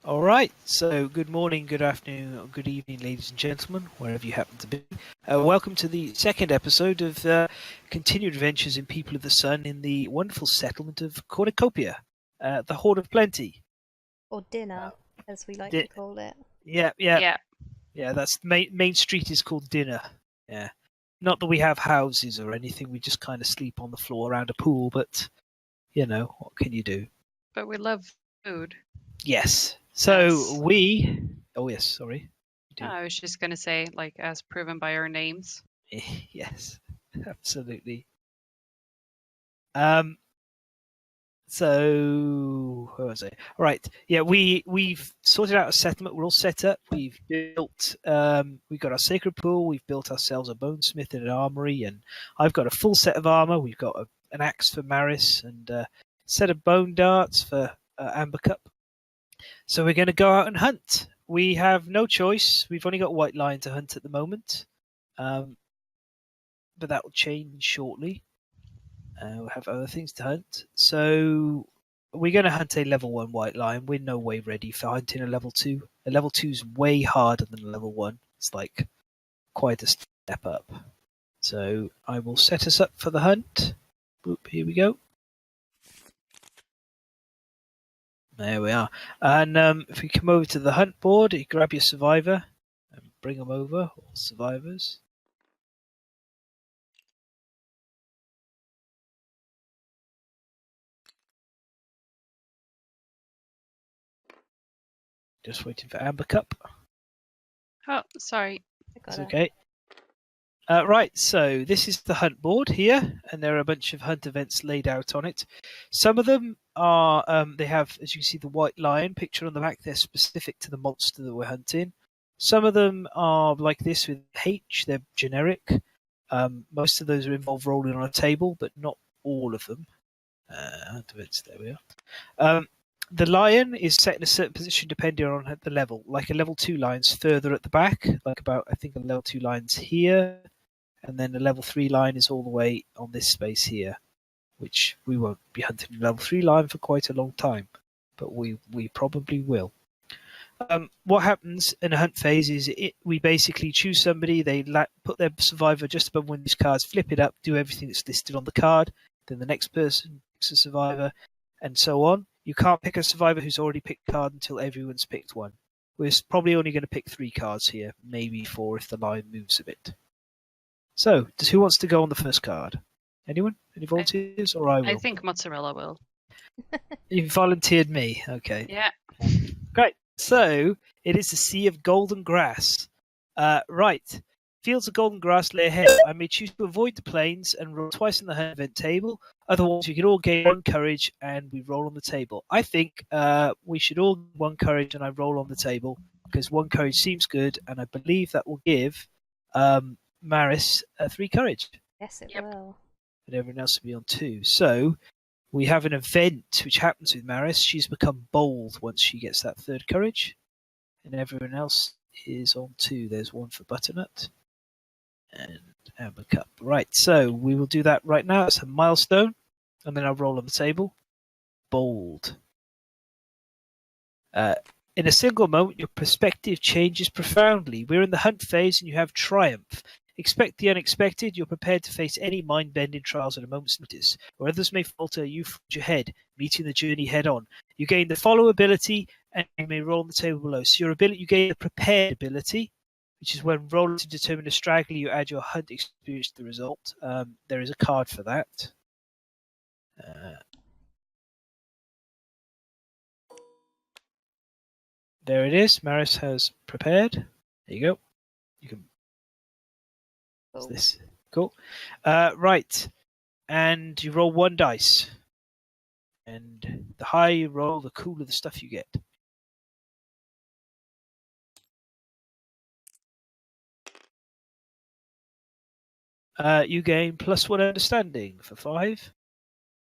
All right, so good morning, good afternoon, or good evening, ladies and gentlemen, wherever you happen to be. Welcome to the second episode of Continued Adventures in People of the Sun in the wonderful settlement of Cornucopia, the Horde of Plenty. Or dinner, as we like Di- to call it. Yeah. That's main street is called Dinner. Yeah, not that we have houses or anything. We just kind of sleep on the floor around a pool, but you know what can you do? But we love food. Yes. So Yes. we. Oh yes, sorry. I was just going to say, like, as proven by our names. Yes, absolutely. So where was I? All right. Yeah, we've sorted out a settlement. We're all set up. We've built. We've got our sacred pool. We've built ourselves a bonesmith and an armory, and I've got a full set of armor. We've got an axe for Maris and a set of bone darts for Amber Cup. So we're going to go out and hunt. We have no choice. We've only got white lion to hunt at the moment, but that will change shortly. We'll have other things to hunt. So we're going to hunt a level 1 white lion. We're no way ready for hunting a level 2. A level 2 is way harder than a level 1. It's like quite a step up. So I will set us up for the hunt. Boop, here we go. There we are. And if we come over to the hunt board, you grab your survivor and bring them over, all survivors. Just waiting for Amber Cup. Oh, sorry. It's okay. Right, so this is the hunt board here, and there are a bunch of hunt events laid out on it. Some of them are, they have, as you can see, the white lion pictured on the back. They're specific to the monster that we're hunting. Some of them are like this with H, they're generic. Most of those involve rolling on a table, but not all of them. Hunt events, there we are. The lion is set in a certain position depending on the level. Like a level 2 lion's further at the back, like about, I think a level 2 lion's here, and then the level 3 lion is all the way on this space here, which we won't be hunting a level 3 lion for quite a long time, but we probably will. What happens in a hunt phase is we basically choose somebody, they put their survivor just above one of these cards, flip it up, do everything that's listed on the card, then the next person picks a survivor, and so on. You can't pick a survivor who's already picked a card until everyone's picked one. We're probably only going to pick 3 cards here, maybe 4 if the line moves a bit. So, who wants to go on the first card? Anyone? Any volunteers? Or I will? I think Mozzarella will. You volunteered me. Okay. Yeah. Great. So, it is the Sea of Golden Grass. Right. Fields of golden grass lay ahead. I may choose to avoid the plains and roll twice on the hunt event table. Otherwise, we can all gain 1 courage and we roll on the table. I think we should all gain 1 courage and I roll on the table because 1 courage seems good, and I believe that will give Maris 3 courage. Yes, it Yep. will. And everyone else will be on 2. So we have an event which happens with Maris. She's become bold once she gets that 3rd courage, and everyone else is on 2. There's 1 for Butternut and Amber Cup. Right, so we will do that right now. It's a milestone, and then I'll roll on the table. Bold. In a single moment, your perspective changes profoundly. We're in the hunt phase, and you have triumph. Expect the unexpected. You're prepared to face any mind-bending trials at a moment's notice. Where others may falter, you forge ahead, meeting the journey head-on. You gain the follow ability, and you may roll on the table below. So your ability, you gain the prepared ability, which is when rolling to determine a straggler, you add your hunt experience to the result. There is a card for that. There it is. Maris has prepared. There you go. You can. What's this? Cool. Right. And you roll 1 dice. And the higher you roll, the cooler the stuff you get. You gain +1 understanding for 5.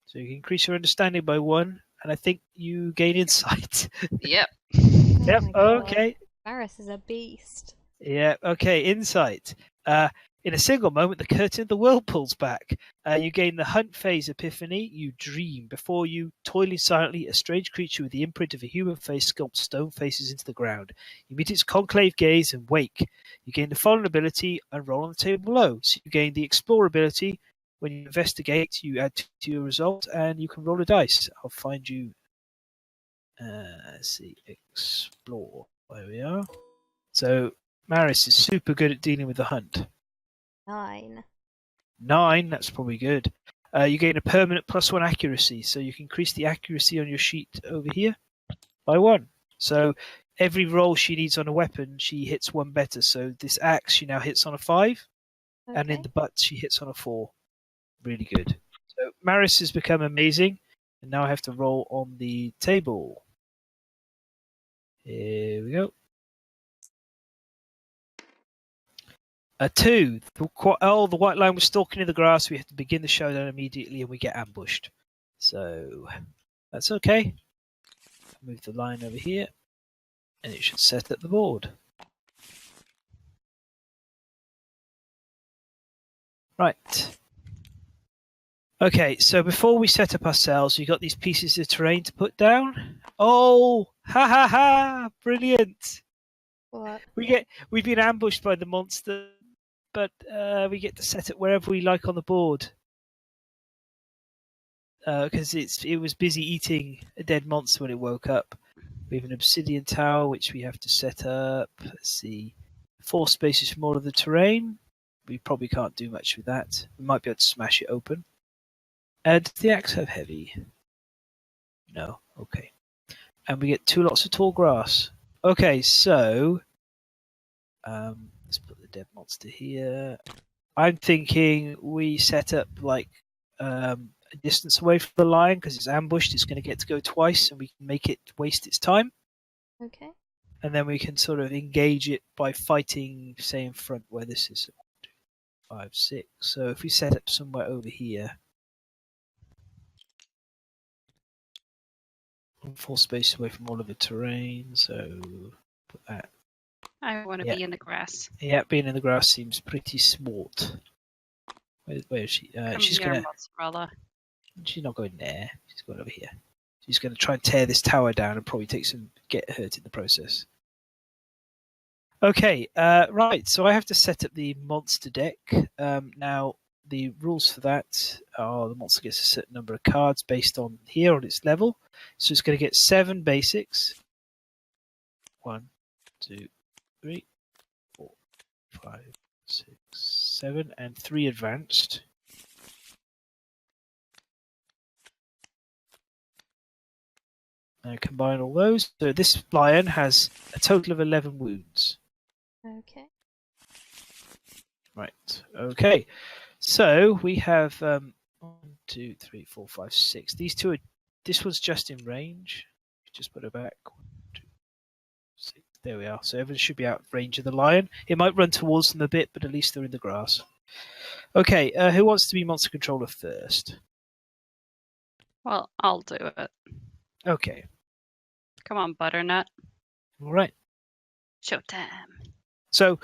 So you can increase your understanding by 1. And I think you gain insight. Yep. Yep. my God. Okay. Maris is a beast. Yeah. Okay. Insight. In a single moment, the curtain of the world pulls back. You gain the hunt phase epiphany. You dream. Before you, toiling silently, a strange creature with the imprint of a human face sculpts stone faces into the ground. You meet its concave gaze and wake. You gain the following ability and roll on the table below. So you gain the explore ability. When you investigate, you add 2 to your result, and you can roll a dice. I'll find you. Let's see, explore. There we are. So Maris is super good at dealing with the hunt. 9. 9, that's probably good. You gain a permanent +1 accuracy, so you can increase the accuracy on your sheet over here by 1. So every roll she needs on a weapon, she hits 1 better. So this axe, she now hits on a 5, and in Okay. the butt, she hits on a 4. Really good. So Maris has become amazing, and now I have to roll on the table. Here we go. A 2. The white line was stalking in the grass. We have to begin the showdown immediately, and we get ambushed. So that's okay. Move the line over here, and it should set up the board. Right. Okay, so before we set up ourselves, we've got these pieces of terrain to put down. Oh, ha ha ha! Brilliant. What? We've been ambushed by the monster, but we get to set it wherever we like on the board. Because it was busy eating a dead monster when it woke up. We have an obsidian tower which we have to set up. Let's see, 4 spaces from all of the terrain. We probably can't do much with that. We might be able to smash it open. Does the axe have heavy? No. Okay. And we get 2 lots of tall grass. Okay, so let's put the dead monster here. I'm thinking we set up like a distance away from the lion because it's ambushed. It's going to get to go twice, and we can make it waste its time. Okay. And then we can sort of engage it by fighting, say, in front where this is 5, 6. So if we set up somewhere over here, 4 spaces away from all of the terrain. So put that. I want to be in the grass. Yeah, being in the grass seems pretty smart. Where is she? She's here, gonna. mozzarella. She's not going there. She's going over here. She's going to try and tear this tower down and probably get hurt in the process. Okay, right. So I have to set up the monster deck. Now, the rules for that are the monster gets a certain number of cards based on here on its level. So it's going to get 7 basics. 1, 2, 3, 4, 5, 6, 7, and 3 advanced. And combine all those. So this lion has a total of 11 wounds. Okay. Right. Okay. So we have 1, 2, 3, 4, 5, 6. These 2 are. This one's just in range. Just put it back. 1, 2, 6. There we are. So everyone should be out of range of the lion. It might run towards them a bit, but at least they're in the grass. Okay. Who wants to be monster controller first? Well, I'll do it. Okay. Come on, Butternut. All right. Showtime. So,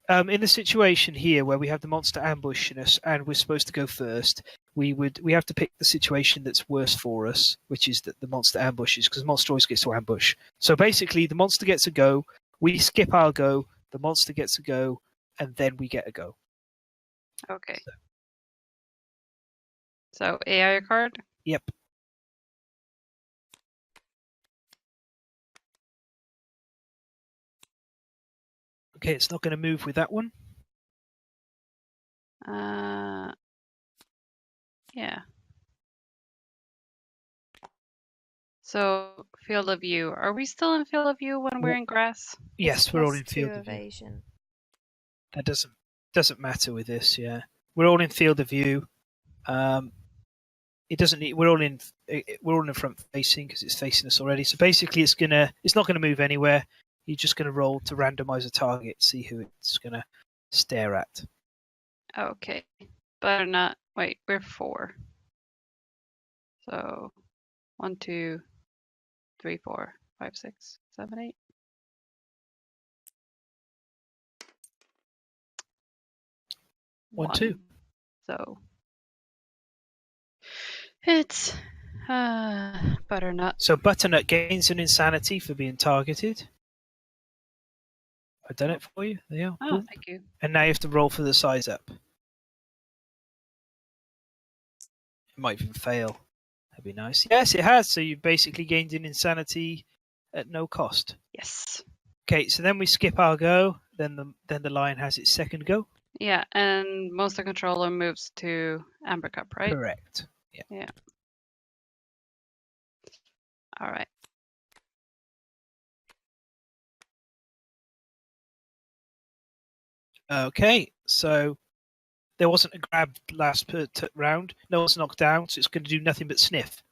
in the situation here where we have the monster ambushing us and we're supposed to go first, we have to pick the situation that's worse for us, which is that the monster ambushes, because the monster always gets to ambush. So basically, the monster gets a go, we skip our go, the monster gets a go, and then we get a go. Okay. So AI card. Yep. Okay, it's not going to move with that one. Yeah. So field of view. Are we still in field of view when we're in grass? Yes, we're all in +2 field of view. evasion. That doesn't matter with this. Yeah, we're all in field of view. It doesn't need. We're all in front facing because it's facing us already. So basically, it's not gonna move anywhere. You're just gonna roll to randomize a target, see who it's gonna stare at. Okay. Butternut. Wait, we're 4. So 1, 2, 3, 4, 5, 6, 7, 8. 1, 2. So it's butternut. So Butternut gains an insanity for being targeted. I've done it for you. There you are. Oh, Boom. thank you. And now you have to roll for the size up. It might even fail. That'd be nice. Yes, it has. So you basically gained an insanity at no cost. Yes. Okay, so then we skip our go. Then the lion has its second go. Yeah, and monster controller moves to Amber Cup, right? Correct. Yeah. All right. Okay, so there wasn't a grab last round. No one's knocked down, so it's going to do nothing but sniff.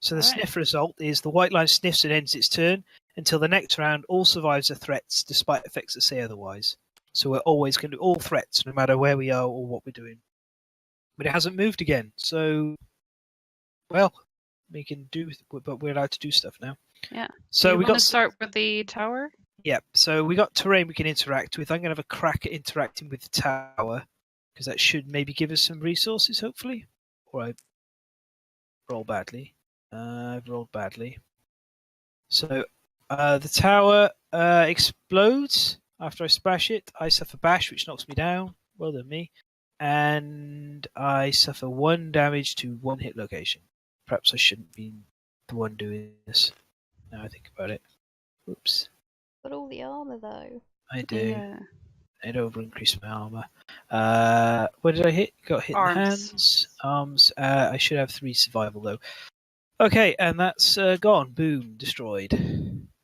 So the All right. sniff result is the white line sniffs and ends its turn until the next round. All survivors are threats, despite effects that say otherwise. So we're always going to do all threats, no matter where we are or what we're doing. But it hasn't moved again, so well, we can do, but we're allowed to do stuff now. Yeah. So you we want got to start with the tower? Yep. So we got terrain we can interact with. I'm going to have a crack at interacting with the tower because that should maybe give us some resources, hopefully. Or I roll badly. I've rolled badly. So the tower explodes after I smash it. I suffer bash, which knocks me down. Well done, me. And I suffer 1 damage to 1 hit location. Perhaps I shouldn't be the one doing this. Now I think about it. Oops. Got all the armor though. I do. Yeah. I'd over increase my armor. What did I hit? Got hit in the Arms. hands. Arms. I should have 3 survival though. Okay, and that's gone. Boom, destroyed.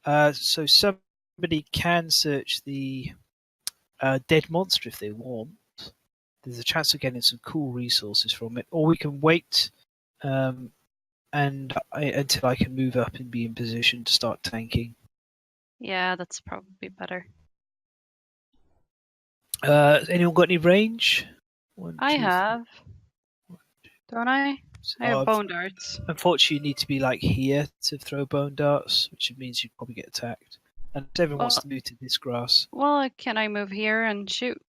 So somebody can search the dead monster if they want. There's a chance of getting some cool resources from it, or we can wait until I can move up and be in position to start tanking. Yeah, that's probably better. Anyone got any range? 1, I 2, have. Don't I? I have Oh, bone darts. Unfortunately, you need to be like here to throw bone darts, which means you'd probably get attacked. And everyone wants Well- to move to this grass. Well, can I move here and shoot?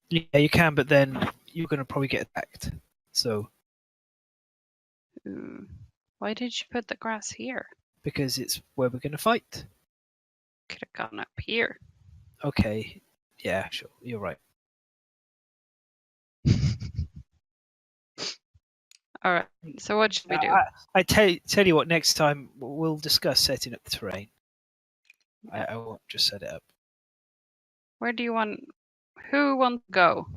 Yeah, you can, but then you're going to probably get attacked. So, Ooh. Why did you put the grass here? because it's where we're going to fight. Could have gone up here. Okay, yeah, sure, you're right. All right. So what should we do? I tell you what, next time we'll discuss setting up the terrain. I won't just set it up. Where do you want? Who wants to go?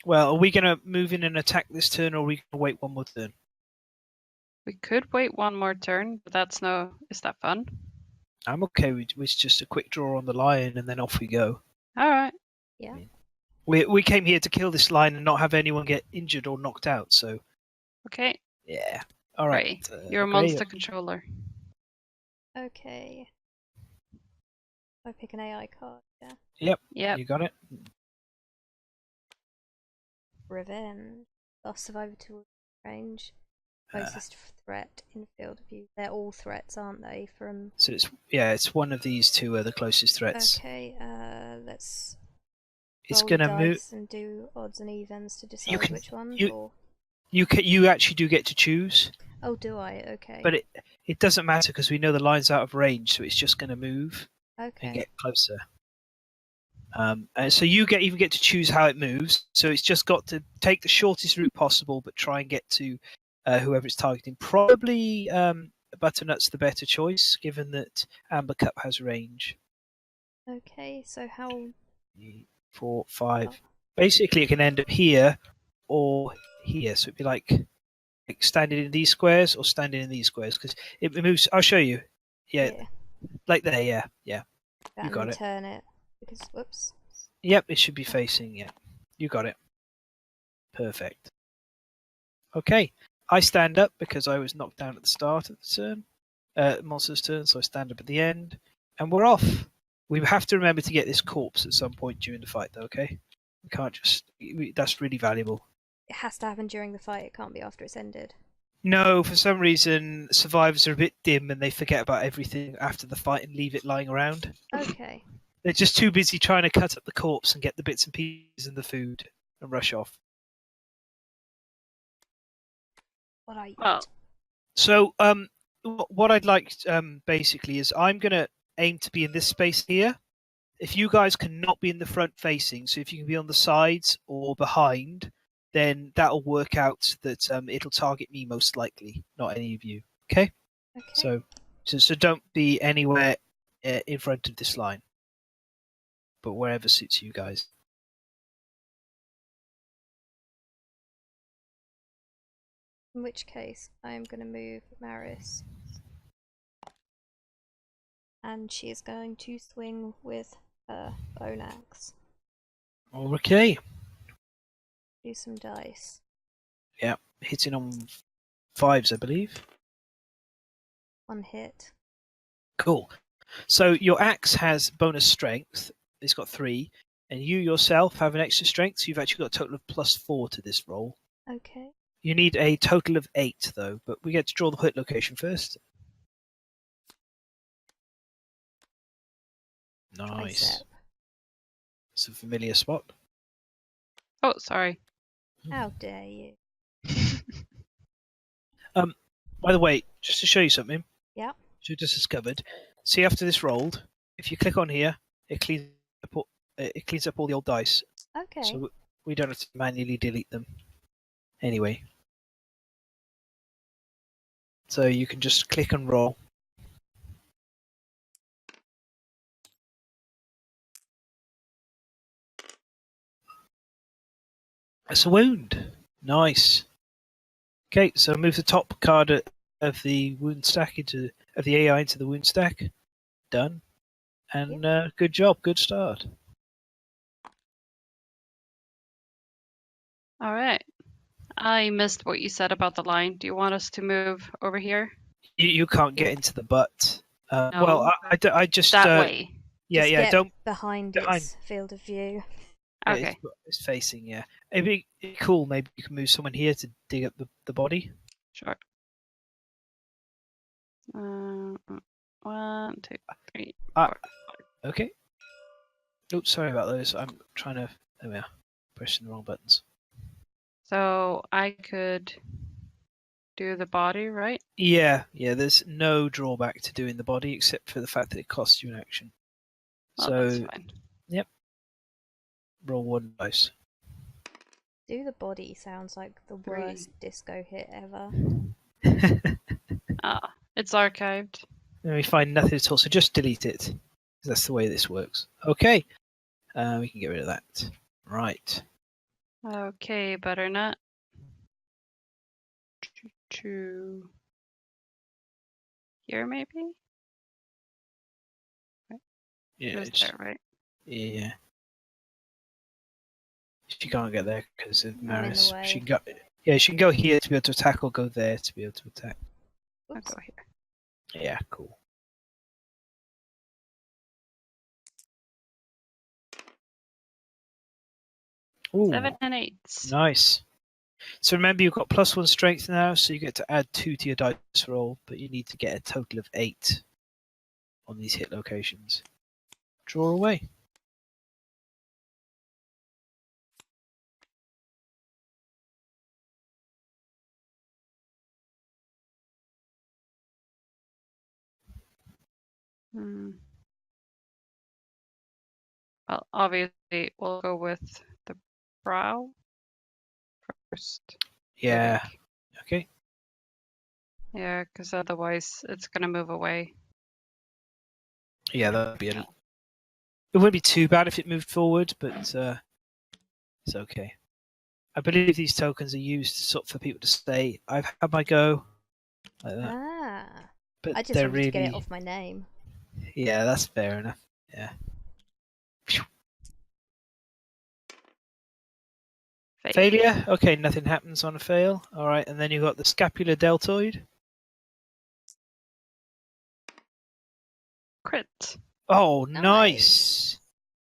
Well, are we going to move in and attack this turn, or are we going to wait one more turn? We could wait one more turn, but that's no. Is that fun? I'm okay with just a quick draw on the lion, and then off we go. All right. Yeah. We came here to kill this lion and not have anyone get injured or knocked out. So Okay. yeah, all right. You're a okay. monster controller. Okay. I pick an AI card, yeah. Yep. Yep. You got it. Revenge. Last survivor to range. Uh, Closest threat in field of view. They're all threats, aren't they? From So it's one of these two are the closest threats. okay. Let's It's roll the gonna move. dice and do odds and evens to decide can- which one. you- Or You actually do get to choose, oh, do I? Okay. but it doesn't matter because we know the line's out of range, so it's just going to move and okay. get closer. And so you even get to choose how it moves. So it's just got to take the shortest route possible, but try and get to whoever it's targeting. Probably Butternut's the better choice, given that Amber Cup has range. Okay. So how? 3, 4, 5. Basically, it can end up here or here. So it'd be like standing in these squares or standing in these squares because it moves. I'll show you. Yeah, like there. Yeah. And got then it. turn it because whoops. Yep, it should be facing. Yeah, you got it. Perfect. Okay, I stand up because I was knocked down at the start of the turn, monster's turn, so I stand up at the end, and we're off. We have to remember to get this corpse at some point during the fight, though. Okay, we can't just. That's really valuable. It has to happen during the fight. It can't be after it's ended. No, for some reason, survivors are a bit dim and they forget about everything after the fight and leave it lying around. Okay. They're just too busy trying to cut up the corpse and get the bits and pieces and the food and rush off. What are you? Well, So what I'd like basically is I'm going to aim to be in this space here. If you guys cannot be in the front facing, so if you can be on the sides or behind, then that'll work out that it'll target me most likely, not any of you. Okay? Okay. So don't be anywhere in front of this line, but wherever suits you guys. In which case, I am going to move Maris. And she is going to swing with her bone axe. Okay. Do some dice. Yeah, hitting on 5s, I believe. 1 hit. Cool. So your axe has bonus strength. It's got 3, and you yourself have an extra strength. So you've actually got a total of +4 to this roll. Okay. You need a total of 8, though, but we get to draw the hit location first. Nice. Tricep. It's a familiar spot. oh, sorry. How dare you? By the way, just to show you something, Yeah. you just discovered. See, after this rolled, if you click on here, it cleans up all the old dice. Okay. So we don't have to manually delete them. Anyway. So you can just click and roll. That's a wound. Nice. Okay, so move the top card of the wound stack of the AI into the wound stack. Done. And good job. Good start. All right. I missed what you said about the line. Do you want us to move over here? You can't get into the butt. No. Well, I just That way. Yeah, Just yeah. get Don't. behind behind. its field of view. Yeah, Okay. it's facing. Yeah. It'd be cool. Maybe you can move someone here to dig up the body. Sure. 1, 2, 3, Ah. 4. Okay. Oops, sorry about those. I'm trying to. There we are. Pressing the wrong buttons. So I could do the body, right? Yeah. There's no drawback to doing the body except for the fact that it costs you an action. Well, So that's fine. roll 1 dice. Do the body sounds like the 3. worst disco hit ever. It's archived. And we find nothing at all, so just delete it. 'Cause that's the way this works. Okay. We can get rid of that. Right. Okay, better not. To here, maybe? Yeah. Just there, right? Yeah. She can't get there because of I'm in the Maris. way. She can go. Yeah, she can go here to be able to attack, or go there to be able to attack. I'll Oops. go here. Yeah, cool. Ooh, 7 and 8. nice. So remember, you've got +1 strength now, so you get to add 2 to your dice roll, but you need to get a total of 8 on these hit locations. Draw away. Well, obviously, we'll go with the brow first. Yeah. I think. Okay. Yeah, because otherwise it's gonna move away. Yeah, that'd be. It wouldn't be too bad if it moved forward, but it's okay. I believe these tokens are used for people to stay. I've had my go like that, Ah. but I just they're wanted really. to get it off my name. Yeah, that's fair enough. Yeah. Failure. Okay, nothing happens on a fail. All right, and then you've got the scapular deltoid. Crit. Oh, Nice. nice.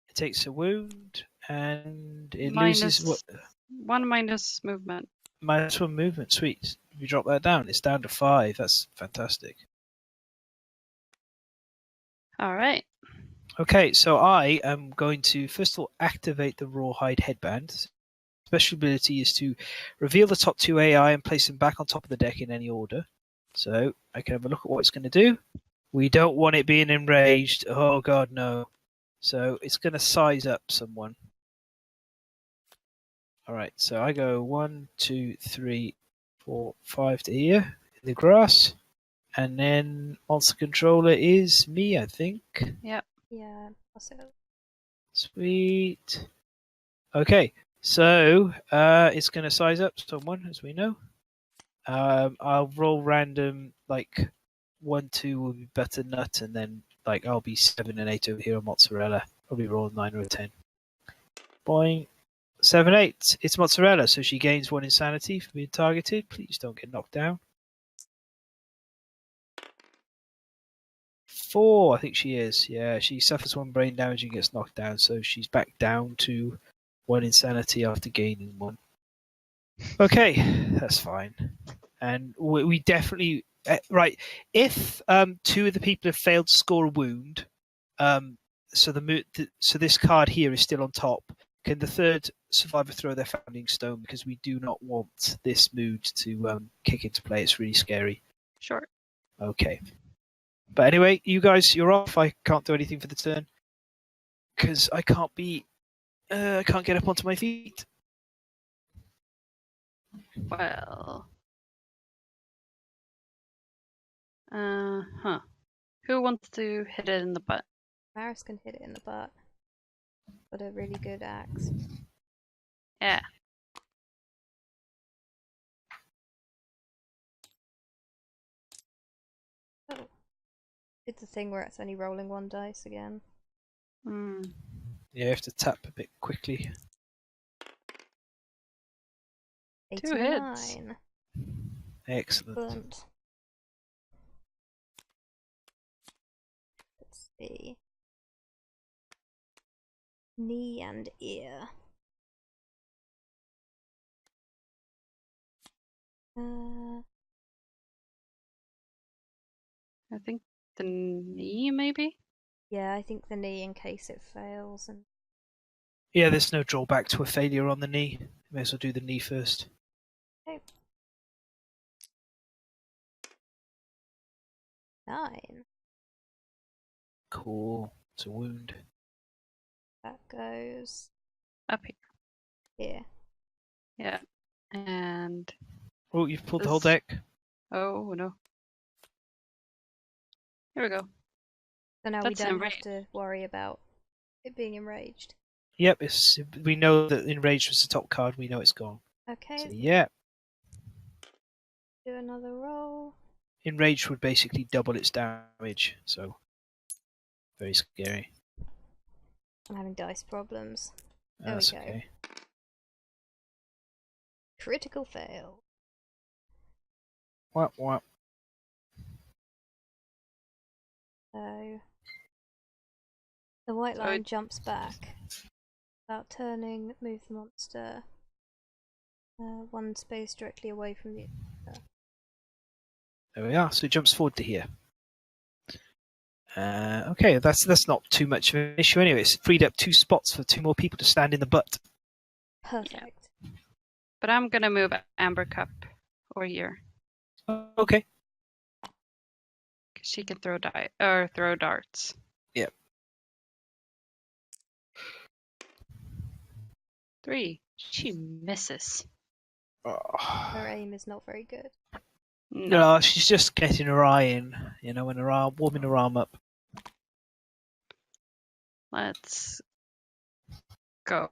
It takes a wound and it loses what? 1 minus movement. -1 movement. Sweet. If you drop that down, it's down to 5. That's fantastic. All right. Okay, so I am going to first of all activate the rawhide headband. special ability is to reveal the top 2 AI and place them back on top of the deck in any order. So I can have a look at what it's going to do. We don't want it being enraged. Oh god, no. So it's going to size up someone. Alright, so I go 1, 2, 3, 4, 5 to here in the grass. And then monster controller is me, I think. Yep. Yeah, also. Sweet. Okay, so it's going to size up someone, as we know. I'll roll random, like 1, 2 will be butternut, and then like I'll be 7 and 8 over here on mozzarella. Probably roll 9 or a 10. Boing. 7, 8. It's mozzarella, so she gains 1 insanity for being targeted. Please don't get knocked down. 4, I think she is. Yeah, she suffers 1 brain damage and gets knocked down, so she's back down to 1 insanity after gaining 1. Okay, that's fine. And we definitely right. If 2 of the people have failed to score a wound, so this card here is still on top. Can the third survivor throw their founding stone? Because we do not want this mood to kick into play. It's really scary. Sure. Okay. But anyway, you guys, you're off. I can't do anything for the turn because I can't get up onto my feet. Well. Huh. Who wants to hit it in the butt? Maris can hit it in the butt. Got a really good axe. Yeah. Oh. It's a thing where it's only rolling 1 dice again. Hmm. Yeah, you have to tap a bit quickly. 2 hits. 89. Excellent. Excellent. Let's see. Knee and ear. I think the knee, maybe? Yeah, I think the knee in case it fails. And Yeah, there's no drawback to a failure on the knee. You may as well do the knee first. okay. 9. Cool. It's a wound. That goes Up here. here. Yeah. And. Oh, you've pulled the whole This- deck. Oh, no. Here we go. So now That's we don't enraged. have to worry about it being enraged. Yep, we know that Enraged was the top card. We know it's gone. Okay, So yeah, do another roll. Enraged would basically double its damage. So very scary. I'm having dice problems. There That's we go. okay. Critical fail. Wah, wah. So the white So line jumps back. Without turning, move the monster 1 space directly away from the. There we are. So it jumps forward to here. Okay, that's not too much of an issue anyway. It's freed up 2 spots for 2 more people to stand in the butt. Perfect. But I'm gonna move Amber Cup over here. Okay. Because she can throw darts. Yep. 3. She misses. Her aim is not very good. No, she's just getting her eye in, and warming her arm up. Let's go.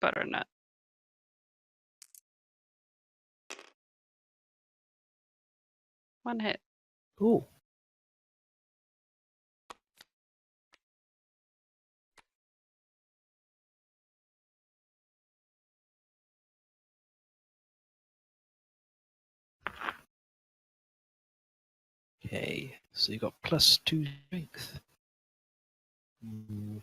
Butternut. One hit. Ooh. Okay, so you got +2 strength. Ooh.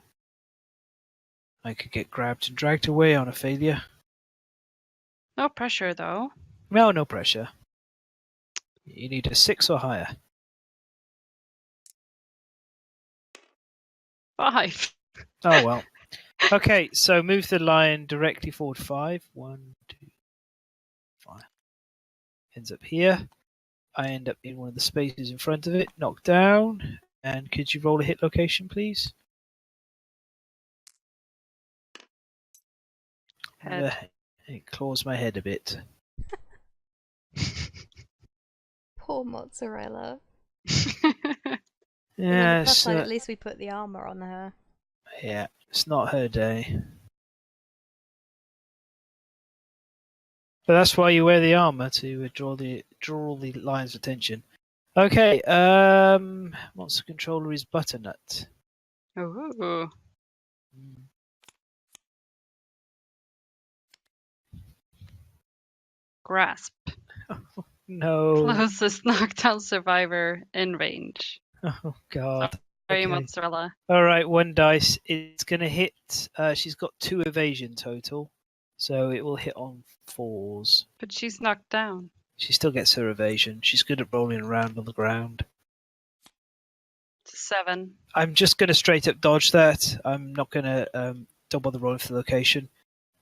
I could get grabbed and dragged away on a failure. No pressure though. No pressure. You need a 6 or higher. 5. Oh well. Okay, so move the lion directly forward 5. 1, 2, 5. Ends up here. I end up in one of the spaces in front of it, knocked down. And could you roll a hit location, please? Head. It claws my head a bit. Poor mozzarella. I mean, the Yeah, plus side, at least we put the armor on her. yeah, it's not her day. But that's why you wear the armor, to draw the lion's attention. Okay, monster controller is Butternut. Ooh. Grasp. No. Closest knockdown survivor in range. Oh God. Sorry, Okay. mozzarella. All right, 1 dice. It's gonna hit. She's got 2 evasion total, so it will hit on 4s. But she's knocked down. She still gets her evasion. She's good at rolling around on the ground. It's a 7. I'm just gonna straight up dodge that. I'm not gonna don't bother rolling for the location.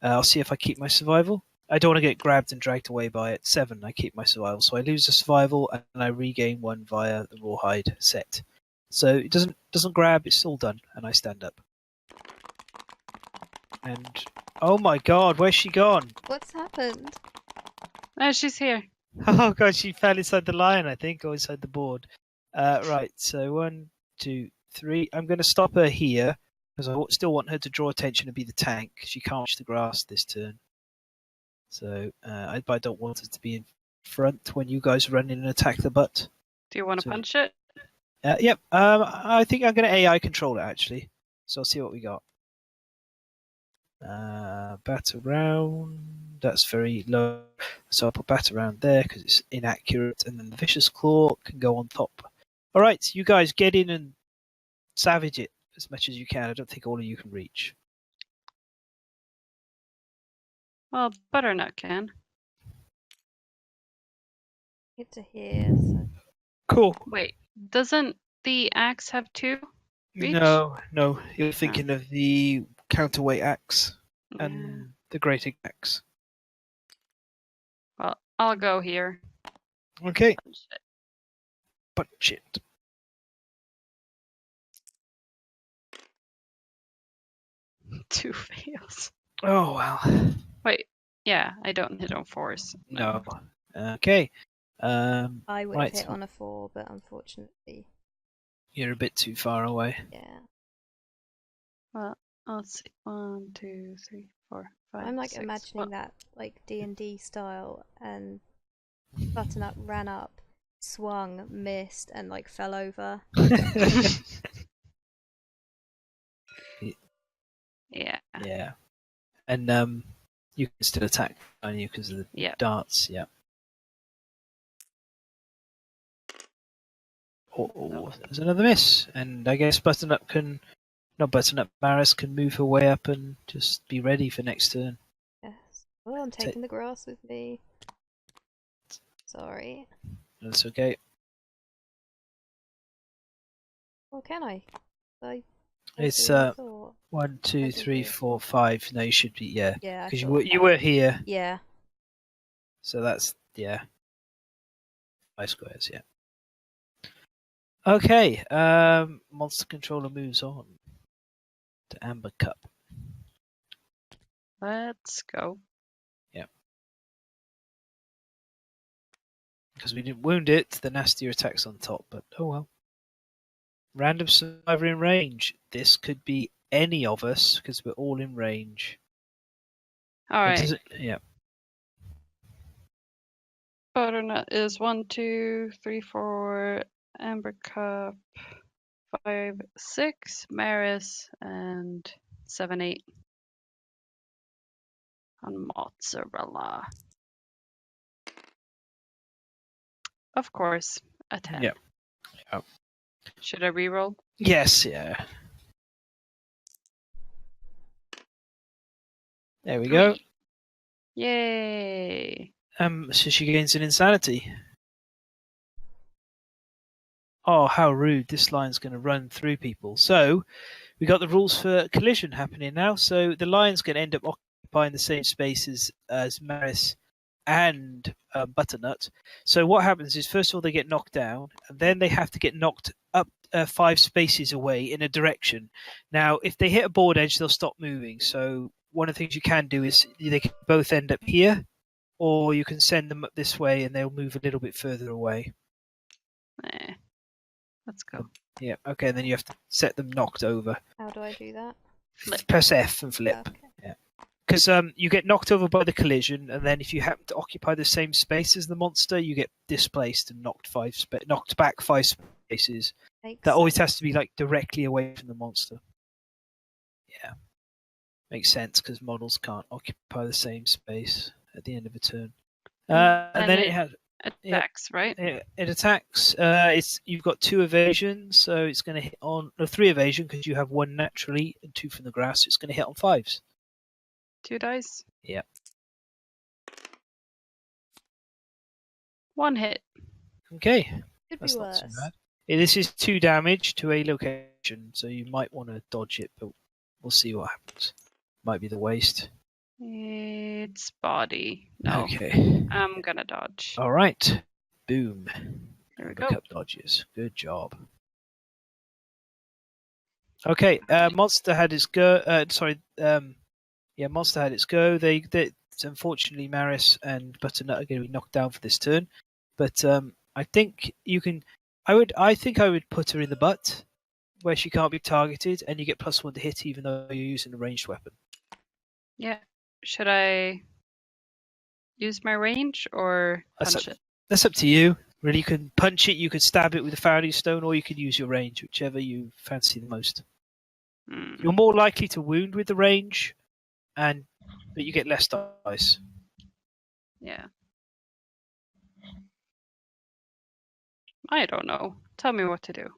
I'll see if I keep my survival. I don't want to get grabbed and dragged away by it. 7, I keep my survival, so I lose the survival and I regain 1 via the rawhide set. So it doesn't grab. It's all done, and I stand up. And oh my God, where's she gone? What's happened? Oh, she's here. Oh God, she fell inside the lion, I think, or inside the board. Right, so 1, 2, 3. I'm going to stop her here because I still want her to draw attention and be the tank. She can't reach the grass this turn. So I don't want her to be in front when you guys run in and attack the butt. Do you want to So- punch it? Yep. I think I'm going to AI control it actually. So I'll see what we got. Bat around. That's very low. So I'll put bat around there because it's inaccurate, and then the vicious claw can go on top. All right, you guys get in and savage it as much as you can. I don't think all of you can reach. Well, Butternut can. Good to hear. So Cool. Wait, doesn't the axe have 2? Reach? No. You're thinking of the counterweight axe Yeah. and the greater axe. Well, I'll go here. Okay, Punch it. punch it. Two fails. Oh well. Wait, yeah, I don't hit on 4s. No. Okay. I would have Right. hit on a 4, but unfortunately, You're a bit too far away. yeah. Well, let's see. 1, 2, 3, 4, 5. I'm like 6. imagining that like D&D style, and Butternut ran up, swung, missed, and like fell over. Yeah. Yeah. And you can still attack, can't you, because of the Yeah. darts. Yeah. Oh, there's another miss. And I guess Maris can move her way up and just be ready for next turn. Yes. Oh, I'm taking the grass with me. Sorry. That's okay. Well, can I? It's I thought. 1, 2, I 3, did. 4, 5. No, you should be, yeah. Yeah. I Because thought you were here. Yeah. So that's, yeah. 5 squares, yeah. Okay, monster controller moves on to Amber Cup. Let's go. Because we didn't wound it, the nastier attack's on top, but oh well. Random survivor in range. This could be any of us because we're all in range. Alright. Yeah. Butternut is 1, 2, 3, 4. Amber Cup 5, 6. Maris and 7, 8. On mozzarella. Of course, a 10. Yep. Yep. Should I reroll? Yes, yeah. There we go. Yay! So she gains an insanity. Oh, how rude. This lion's going to run through people. So we got the rules for collision happening now. So the lion's going to end up occupying the same spaces as Maris and Butternut. So what happens is, first of all, they get knocked down, and then they have to get knocked up 5 spaces away in a direction. Now, if they hit a board edge, they'll stop moving. So one of the things you can do is they can both end up here, or you can send them up this way, and they'll move a little bit further away. Let's go. Yeah, okay, and then you have to set them knocked over. How do I do that? Flip. Press F and flip. Okay. Yeah. Because you get knocked over by the collision, and then if you happen to occupy the same space as the monster, you get displaced and knocked back 5 spaces. Makes That always sense. has to be like directly away from the monster. Yeah. Makes sense, because models can't occupy the same space at the end of a turn. And then it has... Attacks, right? It attacks. You've got 2 evasion, so it's going to hit on 3 evasion because you have 1 naturally and 2 from the grass. So it's going to hit on 5s. 2 dice. Yeah. 1 hit. Okay. Could be That's not too worse. bad. This is 2 damage to a location, so you might want to dodge it, but we'll see what happens. Might be the waste. It's body. No. Okay. I'm gonna dodge. All right. Boom. There we Look go. up dodges. Good job. Okay. Monster had its go. Monster had its go. Unfortunately, Maris and Butternut are going to be knocked down for this turn. But I think you can. I think I would put her in the butt, where she can't be targeted, and you get +1 to hit, even though you're using a ranged weapon. Yeah. Should I use my range or That's punch up, it? That's up to you. Really, you can punch it, you could stab it with a Faraday stone, or you could use your range, whichever you fancy the most. You're more likely to wound with the range, but you get less dice. Yeah. I don't know. Tell me what to do.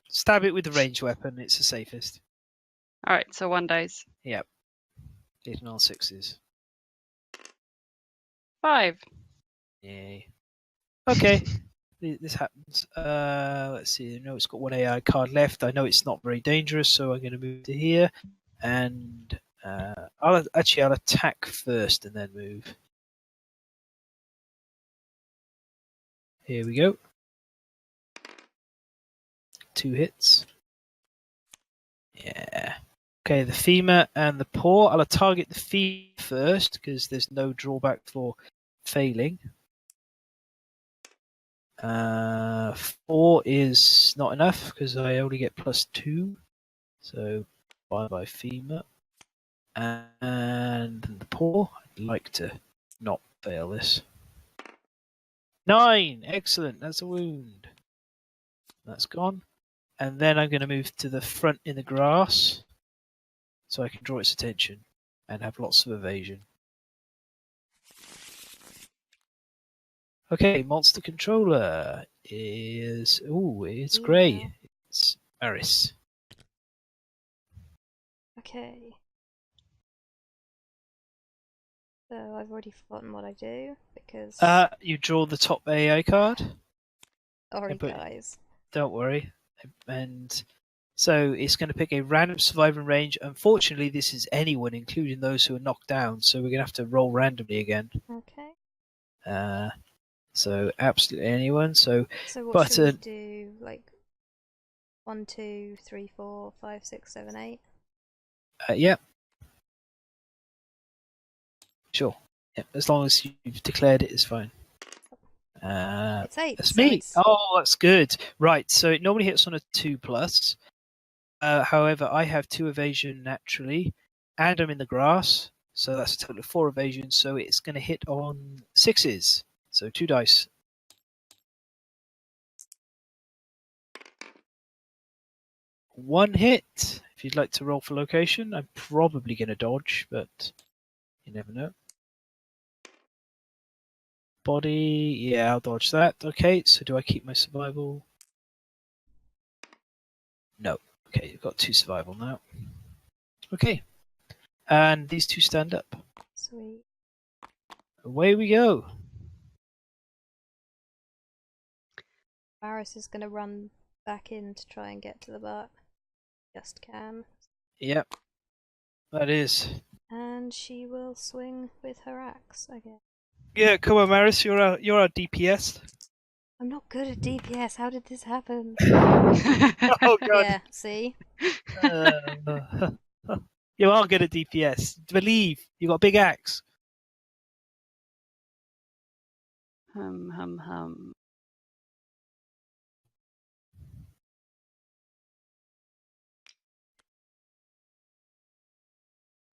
Stab it with the ranged weapon. It's the safest. All right. So 1 dice. Yep. Hitting on 6s. 5. Yay. Okay. This happens. Let's see. I know it's got 1 AI card left. I know it's not very dangerous, so I'm going to move to here. And I'll attack first and then move. Here we go. 2 hits. Yeah. Okay, the femur and the paw. I'll target the femur first because there's no drawback for failing. 4 is not enough because I only get +2. So bye bye femur. And the paw. I'd like to not fail this. 9! Excellent. That's a wound. That's gone. And then I'm going to move to the front in the grass so I can draw its attention and have lots of evasion. Okay, monster controller is... Ooh, it's grey. It's Maris. Okay. So I've already forgotten what I do because. You draw the top AI card. Sorry, guys. Don't worry. And so it's going to pick a random survivor range. Unfortunately, this is anyone, including those who are knocked down. So we're going to have to roll randomly again. Okay. So absolutely anyone. So what should we do? Like 1, 2, 3, 4, 5, 6, 7, 8. Yeah. Sure. Yeah, as long as you've declared it, it's fine. It's 8. That's me. Oh, that's good. Right. So it normally hits on a 2+. However, I have 2 evasion naturally, and I'm in the grass, so that's a total of 4 evasion. So it's going to hit on 6s. So 2 dice. One hit. If you'd like to roll for location, I'm probably going to dodge, but you never know. Body, yeah, I'll dodge that. Okay, so do I keep my survival? No. Okay, you've got 2 survival now. Okay. And these 2 stand up. Sweet. Away we go. Maris is gonna run back in to try and get to the butt. Just can. Yep. That is. And she will swing with her axe again. Yeah, come on, Maris. You're our DPS. I'm not good at DPS. How did this happen? Oh god. Yeah, see? You are good at DPS. Believe. You got a big axe. Hum.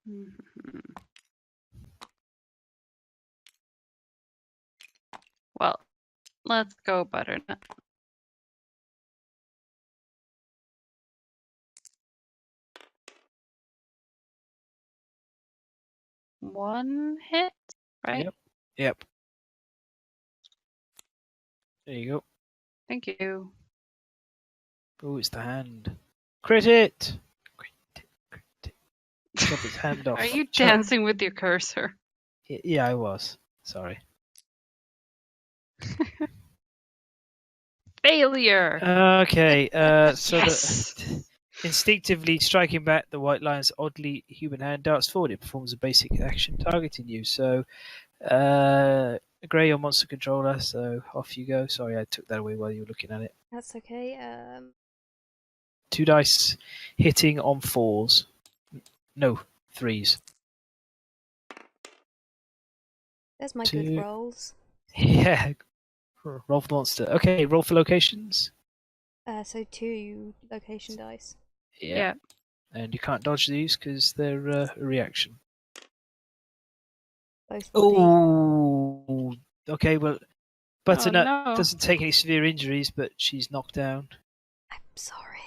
Mhm. Well, let's go butternut. One hit, right? Yep. There you go. Thank you. Oh, it's the hand. Crit it! Crit it. Chop its hand off. Are you dancing with your cursor? Yeah, I was. Sorry. Failure! Okay, so Yes! instinctively striking back, the white lion's oddly human hand darts forward. It performs a basic action targeting you. So, Grey, your monster controller, so off you go. Sorry, I took that away while you were looking at it. That's okay. 2 dice hitting on 4s. No, 3s. There's my 2. good rolls. Yeah. Roll for the monster. Okay, roll for locations. So 2 location dice. Yeah. And you can't dodge these because they're a reaction. Both body. Oh, okay. Well, Butternut no. doesn't take any severe injuries, but she's knocked down. I'm sorry.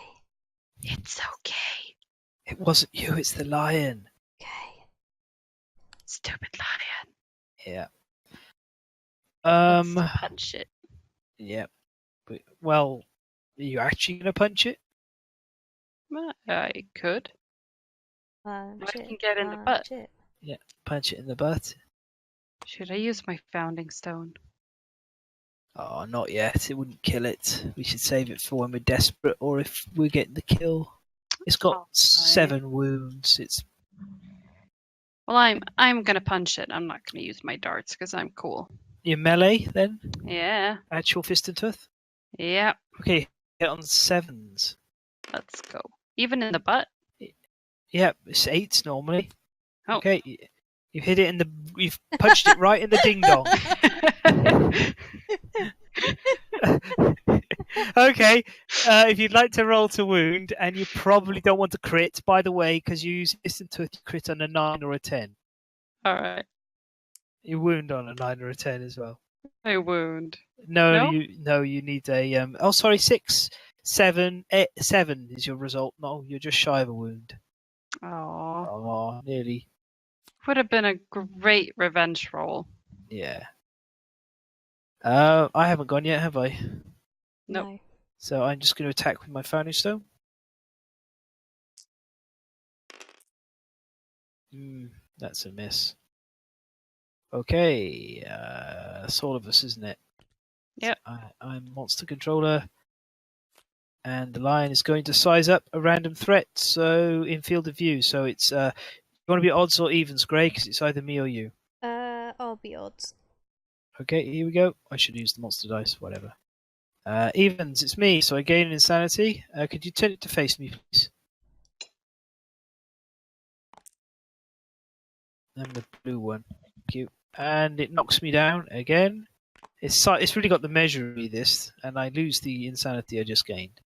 It's okay. It wasn't you. It's the lion. Okay. Stupid lion. Yeah. Let's punch it. Yeah. But, well, are you actually gonna punch it? I could. Punch I it. can get in the punch butt. It. Yeah. Punch it in the butt. Should I use my founding stone? Oh, not yet. It wouldn't kill it. We should save it for when we're desperate or if we're getting the kill. It's got Alright. 7 wounds. It's Well, I'm gonna punch it. I'm not gonna use my darts because I'm cool. your melee then. Yeah. Actual fist and tooth. Yeah. Okay, hit on 7s. Let's go. Even in the butt. Yeah, it's 8s normally. Oh. Okay, you've hit it in the. You've punched it right in the ding dong. Okay, if you'd like to roll to wound, and you probably don't want to crit, by the way, because you use instant to crit on a 9 or a 10. All right. You wound on a 9 or a 10 as well. I wound. No, you need a. Oh, sorry, 6, 7, 7 is your result. No, you're just shy of a wound. Oh. Oh, nearly. Would have been a great revenge roll. Yeah. I haven't gone yet, have I? Nope. No. So I'm just going to attack with my founding stone. That's a miss. Okay, it's all of us, isn't it? Yep. I'm monster controller, and the lion is going to size up a random threat. So in field of view, so it's you want to be odds or evens, Grey, because it's either me or you. I'll be odds. Okay, here we go. I should use the monster dice, whatever. Evens, it's me, so I gain an insanity. Could you turn it to face me, please? And the blue one. Thank you. And it knocks me down again. It's really got the measure of me, this, and I lose the insanity I just gained.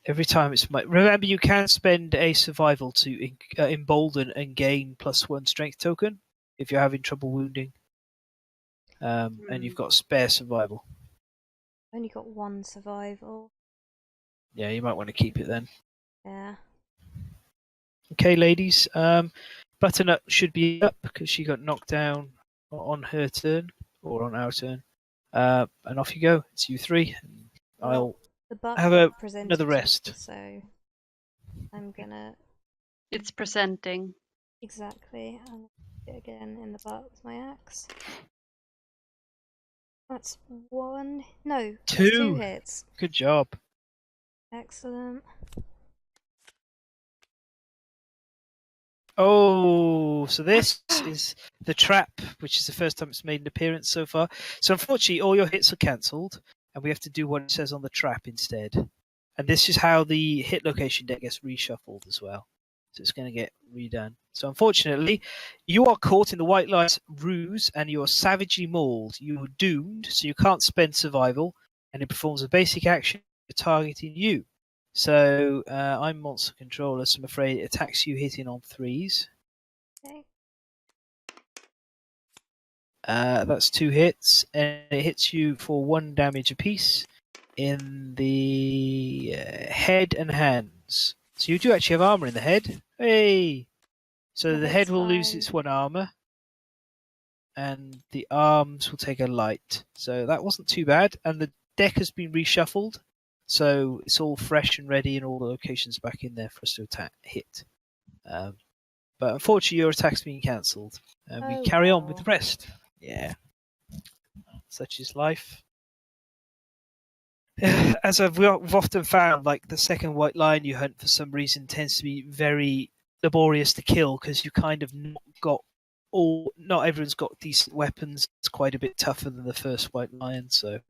Every time it's my. Remember, you can spend a survival to embolden and gain +1 strength token if you're having trouble wounding. And you've got spare survival. Only got 1 survival. Yeah, you might want to keep it then. Yeah. Okay, ladies. Butternut should be up because she got knocked down on her turn or on our turn. And off you go. It's you 3. I'll the butt have another rest. Me, so I'm gonna. It's presenting. Exactly. I'm gonna hit it again in the butt with my axe. That's one. No, that's 2 2. hits. Good job. Excellent. Oh, so this is the trap, which is the first time it's made an appearance so far. So unfortunately, all your hits are cancelled, and we have to do what it says on the trap instead. And this is how the hit location deck gets reshuffled as well. So it's going to get redone. So unfortunately, you are caught in the white light's ruse, and you are savagely mauled. You are doomed, so you can't spend survival, and it performs a basic action targeting you. So I'm monster controller, so I'm afraid it attacks you hitting on 3s. Okay. That's 2 hits, and it hits you for 1 damage apiece in the head and hands. So you do actually have armor in the head. Hey! So the head head's will lose fine. its 1 armor, and the arms will take a light. So that wasn't too bad, and the deck has been reshuffled. So it's all fresh and ready, and all the locations back in there for us to hit. But unfortunately, your attack's been cancelled, and we Oh, carry on with well. the rest. Yeah, such is life. As we've often found, like the second white lion you hunt for some reason tends to be very laborious to kill because you kind of not everyone's got decent weapons. It's quite a bit tougher than the first white lion, so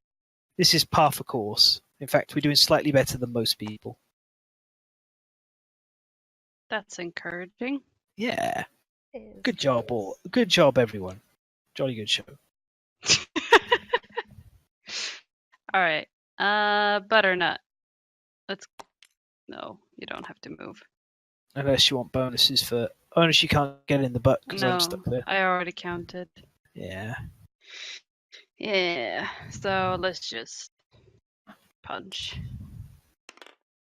this is par for course. In fact, we're doing slightly better than most people. That's encouraging. Yeah, Is. good job, all. Good job, everyone. Jolly good show. All right. Butternut. No, you don't have to move. Unless you want bonuses for. Unless you can't get in the butt because I'm No, stuck there. I already counted. Yeah. Yeah, so let's just punch.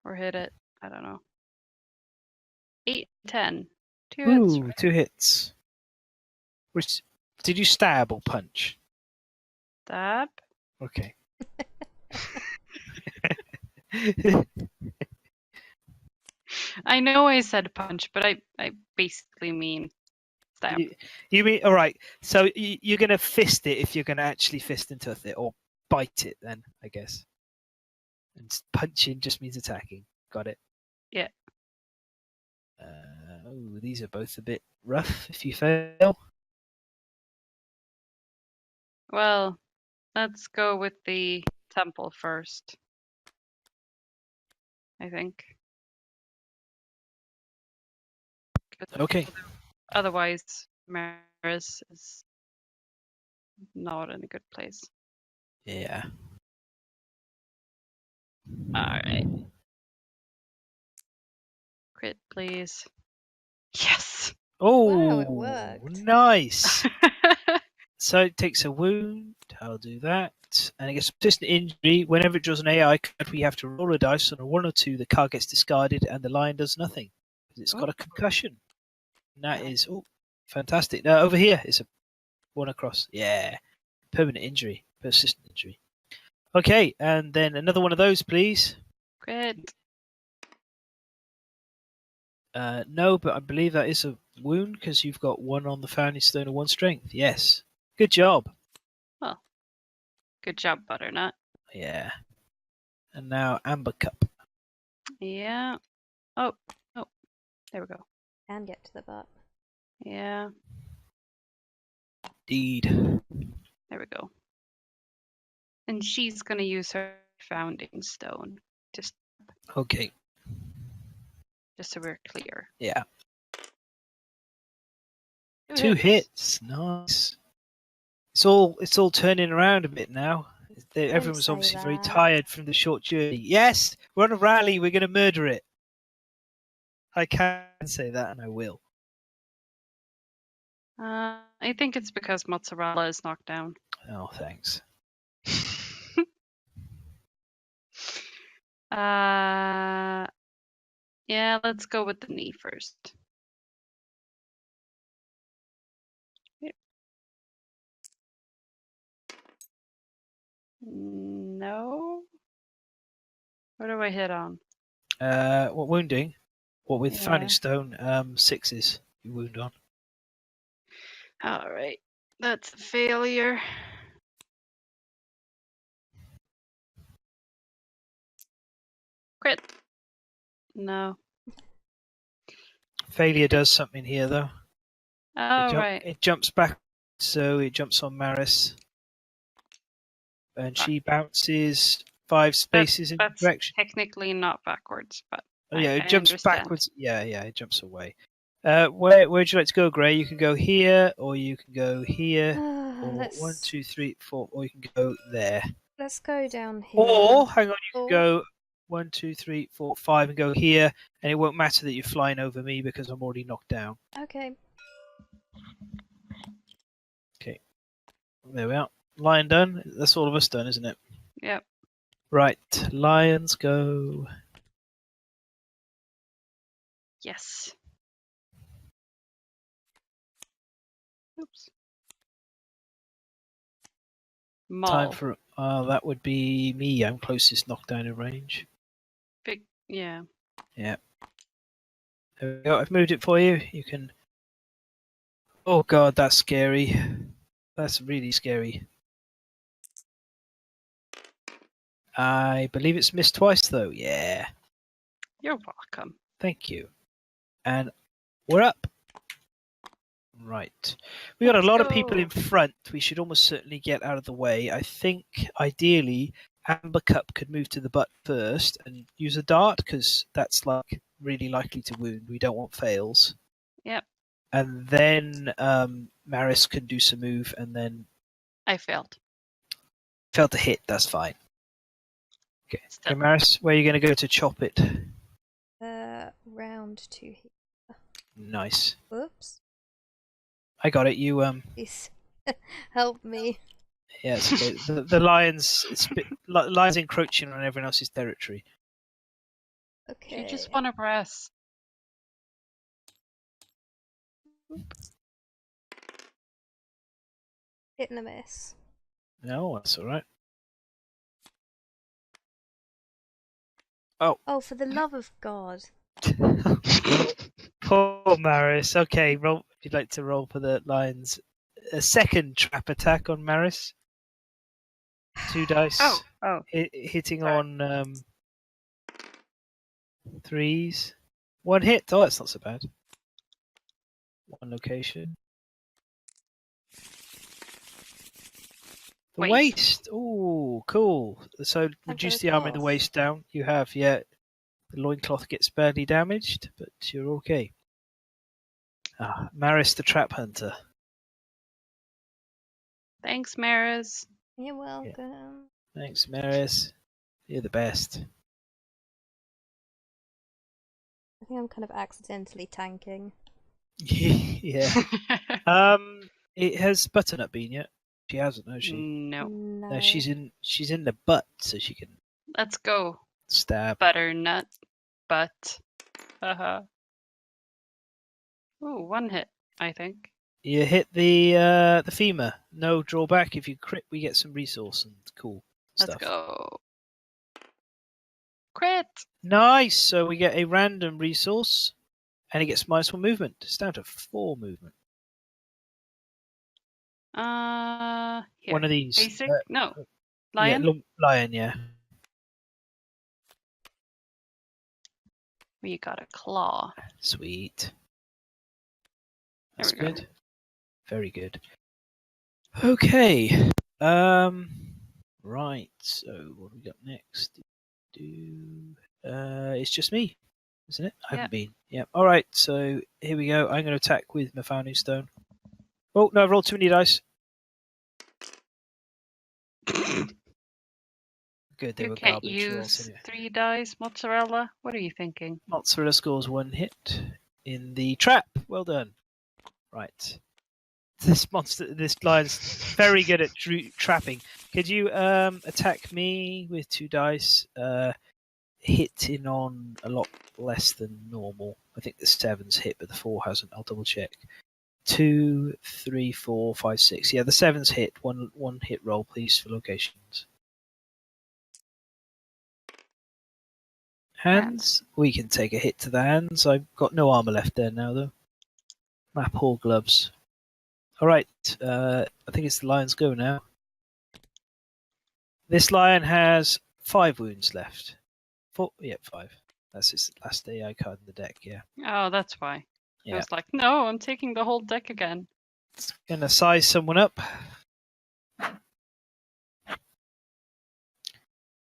Or hit it. I don't know. 8, 10. 2 hits. Ooh, 2 hits. Which did you stab or punch? Stab. Okay. I know I said punch, but I basically mean stab. You mean all right? So you're gonna fist it if you're gonna actually fist and tooth it, or bite it then, I guess. And punching just means attacking. Got it. Yeah. Oh, these are both a bit rough. If you fail, Well, let's go with the temple first. I think. okay. Otherwise, Maris is not in a good place. Yeah. Alright. Crit, please. Yes! Oh, Wow, it worked. nice. So it takes a wound. I'll do that. And it gets a persistent injury. Whenever it draws an AI card, we have to roll a dice. On a 1 or 2, the card gets discarded and the lion does nothing. It's got a concussion. And that is fantastic. Now, over here is a 1 across. Yeah. Permanent injury. Persistent injury. Okay, and then another one of those, please. Crit. No, but I believe that is a wound because you've got 1 on the founding stone and 1 strength. Yes. Good job. Good job, Butternut. Yeah. And now Amber Cup. Yeah. Oh. There we go. And get to the butt. Yeah. Indeed. There we go. And she's gonna use her founding stone. Just Okay. so we're clear. Yeah. 2 2 hits. Nice. It's all turning around a bit now. Everyone's say obviously very that. tired from the short journey. Yes, we're on a rally. We're going to murder it. I can say that, and I will. I think it's because mozzarella is knocked down. Oh, thanks. Yeah, let's go with the knee first. Yep. No. What do I hit on? What wounding? What with Yeah. founding stone? 6s. You wound on. All right, that's a failure. Crit. No. Failure does something here, though. Oh, right. It jumps back, so it jumps on Maris. And she bounces 5 spaces in the That's direction. technically not backwards, but Oh, yeah, it I jumps understand. backwards. Yeah, it jumps away. Where would you like to go, Gray? You can go here, or you can go here, or Let's 1, 2, 3, 4, or you can go there. let's go down here. Or hang on, you Oh. can go 1, 2, 3, 4, 5, and go here, and it won't matter that you're flying over me because I'm already knocked down. Okay. Okay, there we are. Lion done. That's all of us done, isn't it? Yep. Right, lions go. Yes. Oops. Maul. Time for that would be me. I'm closest knockdown in range. Big. Yeah. Yeah. There we go. I've moved it for you. You can. Oh god, that's scary. That's really scary. I believe it's missed twice though. Yeah. You're welcome. Thank you. And we're up. Right. We got a lot of people in front. We should almost certainly get out of the way. I think ideally Amber Cup could move to the butt first and use a dart because that's like really likely to wound. We don't want fails. Yep. And then Maris can do some move and then I failed. failed to hit. That's fine. Okay, Maris, where are you going to go to chop it? Round to here. Nice. Whoops. I got it. You Please help me. Yeah, it's okay. the lions, lions encroaching on everyone else's territory. Okay. You just want to press. Hit and a miss. No, that's all right. Oh, for the love of God. Poor Maris. Okay, roll. If you'd like to roll for the lions, a second trap attack on Maris. 2 dice. Oh. Hitting Sorry. on 3s. 1 hit. Oh, that's not so bad. 1 location. The waist. Oh, cool. So reduce the armor in the cloth. waist down. You have, yeah. The loincloth gets badly damaged, but you're okay. Maris the Trap Hunter. Thanks, Maris. You're welcome. Thanks, Maris. You're the best. I think I'm kind of accidentally tanking. Yeah. It has Butternut been yet? She hasn't, has she? No. No, she's in the butt, so she can Let's go. stab. Butternut. Butt. Haha. Ooh, 1 hit, I think. You hit the femur. No drawback. If you crit, we get some resource and cool stuff. Let's go. Crit! Nice. So we get a random resource, and it gets -1 movement. It's down to 4 movement. Here. One of these. Basic? No. Lion? Yeah, lion, yeah. We got a claw. Sweet. There That's we go. good. Very good. Okay. Right. So what do we got next? It's just me, isn't it? I haven't been. Yeah. All right. So here we go. I'm going to attack with my founding stone. Oh no! I've rolled too many dice. Good. They You were can't garbage use rolls anyway. 3 dice, mozzarella. What are you thinking? Mozzarella scores 1 hit in the trap. Well done. Right. This lion's very good at trapping. Could you attack me with 2 dice? Hitting on a lot less than normal. I think the 7's hit, but the 4 hasn't. I'll double check. 2, 3, 4, 5, 6. Yeah, the 7's hit. One hit roll, please, for locations. Hands. We can take a hit to the hands. I've got no armor left there now, though. Map all gloves. All right. I think it's the lion's go now. This lion has 5 wounds left. 4. Yeah, 5. That's his last AI card in the deck. Yeah. Oh, that's why. I Yeah. was like, no, I'm taking the whole deck again. It's gonna size someone up.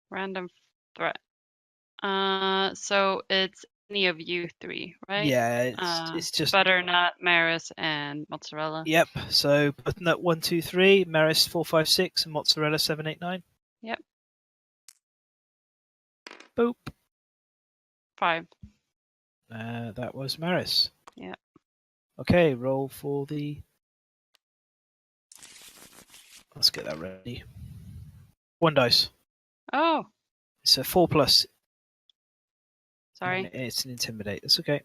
Random threat. So it's any of you three, right? Yeah, it's just. Butternut, Maris, and Mozzarella. Yep. So Butternut 1, 2, 3, Maris 4, 5, 6, and Mozzarella 7, 8, 9. Yep. Boop. 5. That was Maris. Yeah. Okay, roll for the. Let's get that ready. 1 dice. Oh, It's a 4 plus. sorry. And it's an intimidate. That's okay.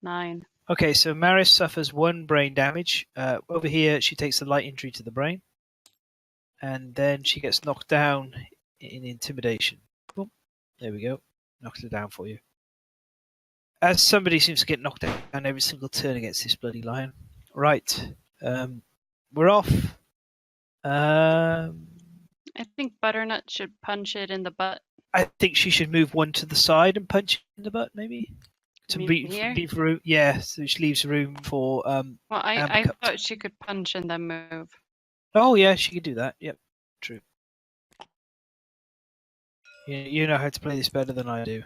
9. Okay, so Maris suffers 1 brain damage. Over here, she takes a light injury to the brain. And then she gets knocked down in intimidation. Boom. There we go. Knocked her down for you. As somebody seems to get knocked down every single turn against this bloody lion. Right. We're off. I think Butternut should punch it in the butt. I think she should move 1 to the side and punch it in the butt, maybe? To You mean here? leave room. Yeah, so she leaves room for. Well, I Amber Cup. thought she could punch and then move. Oh, yeah, she could do that. Yep, true. You know how to play this better than I do.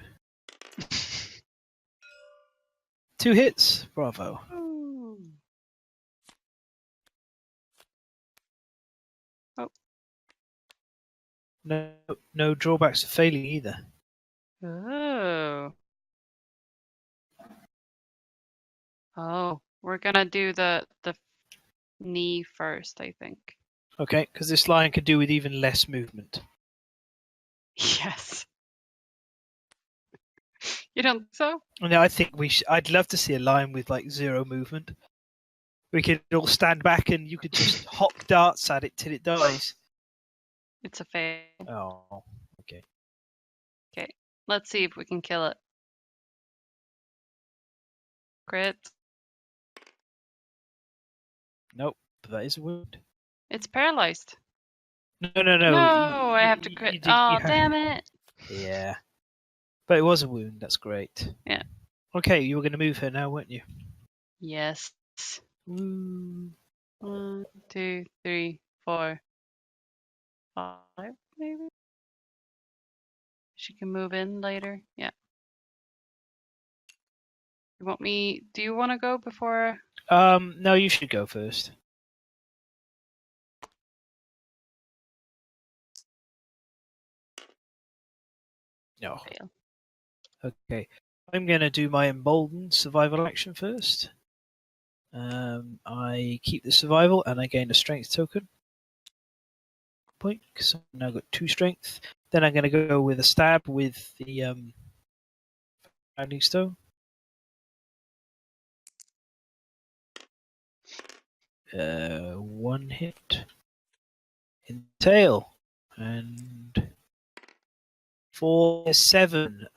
2 hits. Bravo. Ooh. Oh. No drawbacks for failing either. Oh. Oh, we're gonna do the knee first, I think. Okay, because this lion could do with even less movement. Yes. You don't think so? No, I think I'd love to see a lion with like 0 movement. We could all stand back and you could just hop darts at it till it dies. It's a fail. Oh, okay. Okay, let's see if we can kill it. Crit. Nope, but that is a wound. It's paralyzed. No. No, I have to crit. Oh, damn it. Yeah. But it was a wound, that's great. Yeah. Okay, you were going to move her now, weren't you? Yes. Woo. 1, 2, 3, 4, 5, maybe? She can move in later. Yeah. You want me? Do you want to go before? No, you should go first. No. Fail. Okay. I'm going to do my emboldened survival action first. I keep the survival and I gain a strength token point because I've now got 2 strength. Then I'm going to go with a stab with the founding stone. 1 hit in the tail and 4, 7.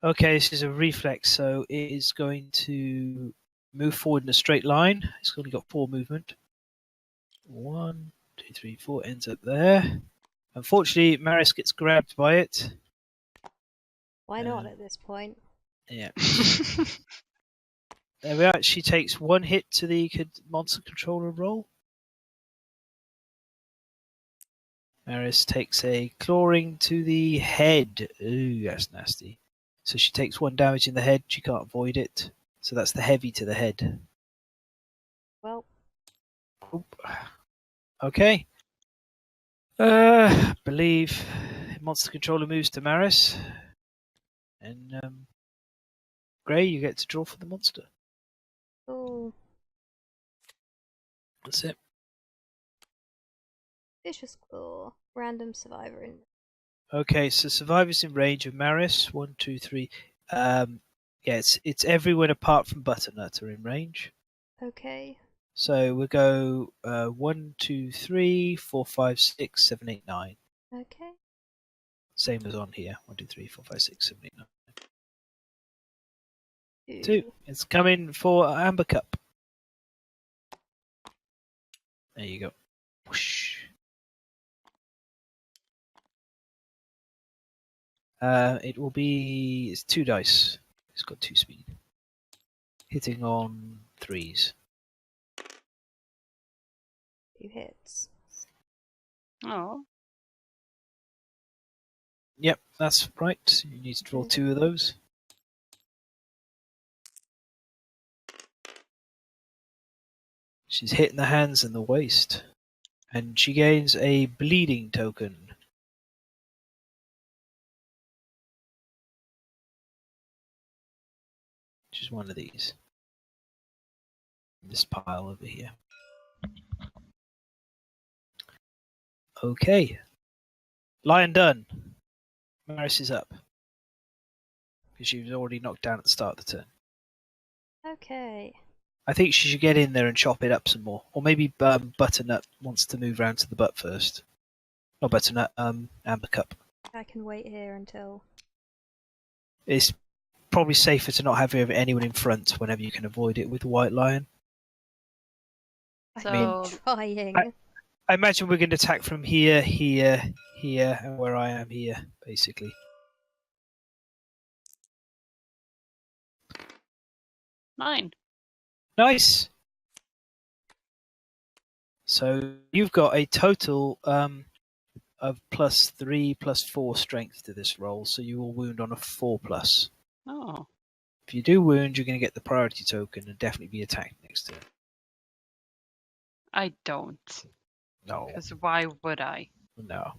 Okay, this is a reflex, so it is going to move forward in a straight line. It's only got 4 movement. 1, 2, 3, 4 ends up there. Unfortunately, Maris gets grabbed by it. Why not at this point? Yeah. There we are. She takes 1 hit to the monster controller roll. Maris takes a clawing to the head. Ooh, that's nasty. So she takes 1 damage in the head. She can't avoid it. So that's the heavy to the head. Well, Oop. Okay. Believe monster controller moves to Maris. And Grey, you get to draw for the monster. oh, That's it. vicious claw, random survivor in. Okay, so survivors in range of Maris. 1, 2, 3. Yeah, it's everyone apart from Butternut are in range. Okay. So we'll go 1, 2, 3, 4, 5, 6, 7, 8, 9. Okay. Same as on here. 1, 2, 3, 4, 5, 6, 7, 8, 9. 2. 2. It's coming for Amber Cup. There you go. Whoosh. It will be... It's 2 dice. It's got 2 speed. Hitting on 3s. 2 hits. Oh, Yep, that's right. You need to draw 2 of those. She's hit in the hands and the waist. And she gains a bleeding token. Which is one of these. This pile over here. Okay. Lion done. Maris is up. Because she was already knocked down at the start of the turn. Okay. I think she should get in there and chop it up some more. Or maybe Butternut wants to move round to the butt first. Not Butternut, Amber Cup. I can wait here until... It's probably safer to not have anyone in front whenever you can avoid it with the White Lion. so Trying. I imagine we're going to attack from here, here, here, and where I am here, basically. 9. Nice! So you've got a total of +3, +4 strength to this roll, so you will wound on a 4+. Oh, If you do wound, you're going to get the priority token and definitely be attacked next turn. I don't. No. Because why would I? No.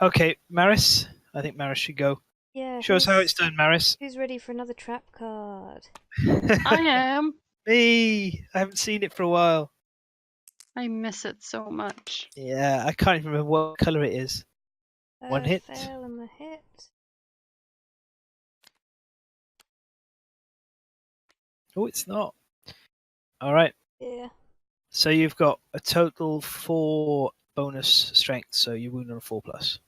Okay, Maris. I think Maris should go. Yeah. Show us how it's done, Maris. Who's ready for another trap card? I am. Me! I haven't seen it for a while. I miss it so much. Yeah, I can't even remember what colour it is. One hit. Fail on the hit. Oh, it's not. Alright. Yeah. So you've got a total 4 bonus strength, so you wound on a 4+.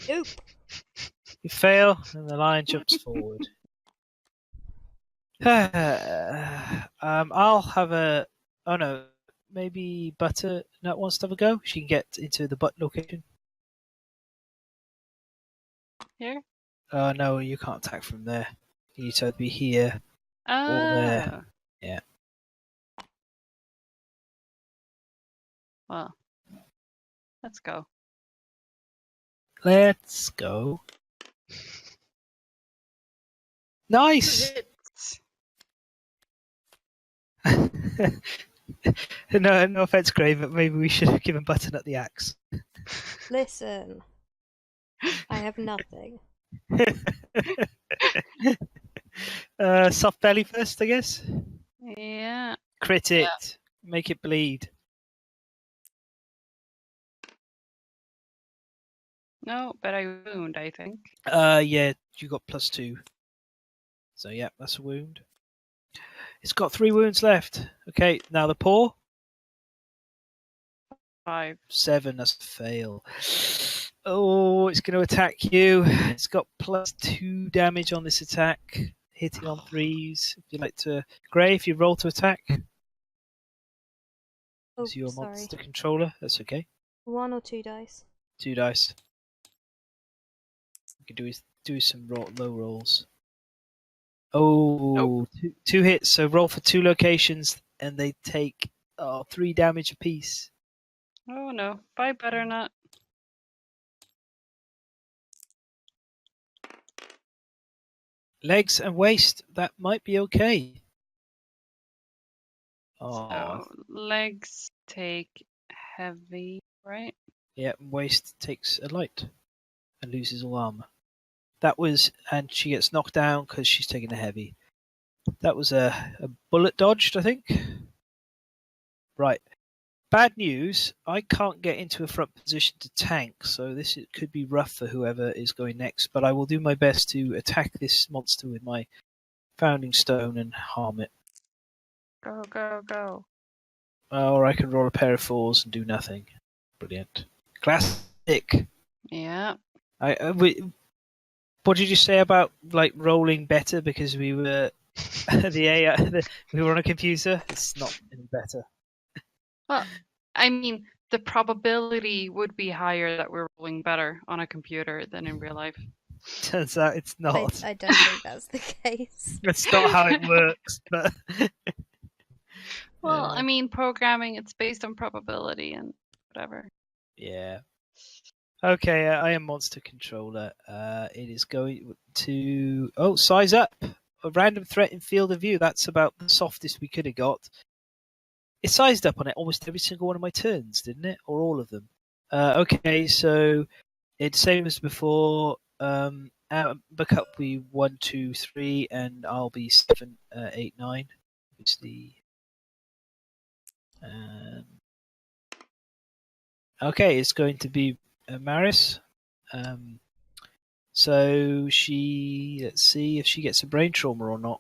Nope. You fail, and the lion jumps forward. I'll have a... Oh no, maybe Butternut wants to have a go? She can get into the butt location. Here? No, you can't attack from there. You need to be here or there. Yeah. Well, let's go. Let's go. Nice! No offense, Grave, but maybe we should have given Butternut the axe. Listen. I have nothing. Soft belly first, I guess. Yeah. Crit it. Yeah. Make it bleed. No, but I wound, I think. Yeah, you got +2. So yeah, that's a wound. It's got 3 wounds left. Okay, now the paw. 5. 7, that's a fail. Oh, it's going to attack you. It's got +2 damage on this attack. Hitting on 3s. If you'd like to... Grey, if you roll to attack. Oh, Is your sorry. monster controller? That's okay. 1 or 2 dice? 2 dice. You can do some low rolls. Oh, Nope. two hits. So roll for 2 locations, and they take 3 damage apiece. Oh no. Bye, Butternut. Legs and waist. That might be okay. Oh, So, legs take heavy, right? yeah. Waist takes a light and loses all armor. That was, and she gets knocked down because she's taking a heavy. That was a bullet dodged, I think. Right. Bad news, I can't get into a front position to tank, so could be rough for whoever is going next, but I will do my best to attack this monster with my Founding Stone and harm it. Go, go, go. Or I can roll a pair of 4s and do nothing. Brilliant. Classic. Yeah. What did you say about like rolling better because we were the AI? We were on a computer. It's not any better. Well, I mean, the probability would be higher that we're rolling better on a computer than in real life. Turns out it's not. I don't think that's the case. That's not how it works. But Well, I mean, programming, it's based on probability and whatever. yeah. Okay, I am monster controller. It is going to size up. A random threat in field of view. That's about the softest we could have got. It sized up on it almost every single one of my turns, didn't it? Or all of them? Okay, so it's same as before. Backup we 1, 2, 3, and I'll be 7, 8, 9. Obviously. Okay, it's going to be Maris. So let's see if she gets a brain trauma or not.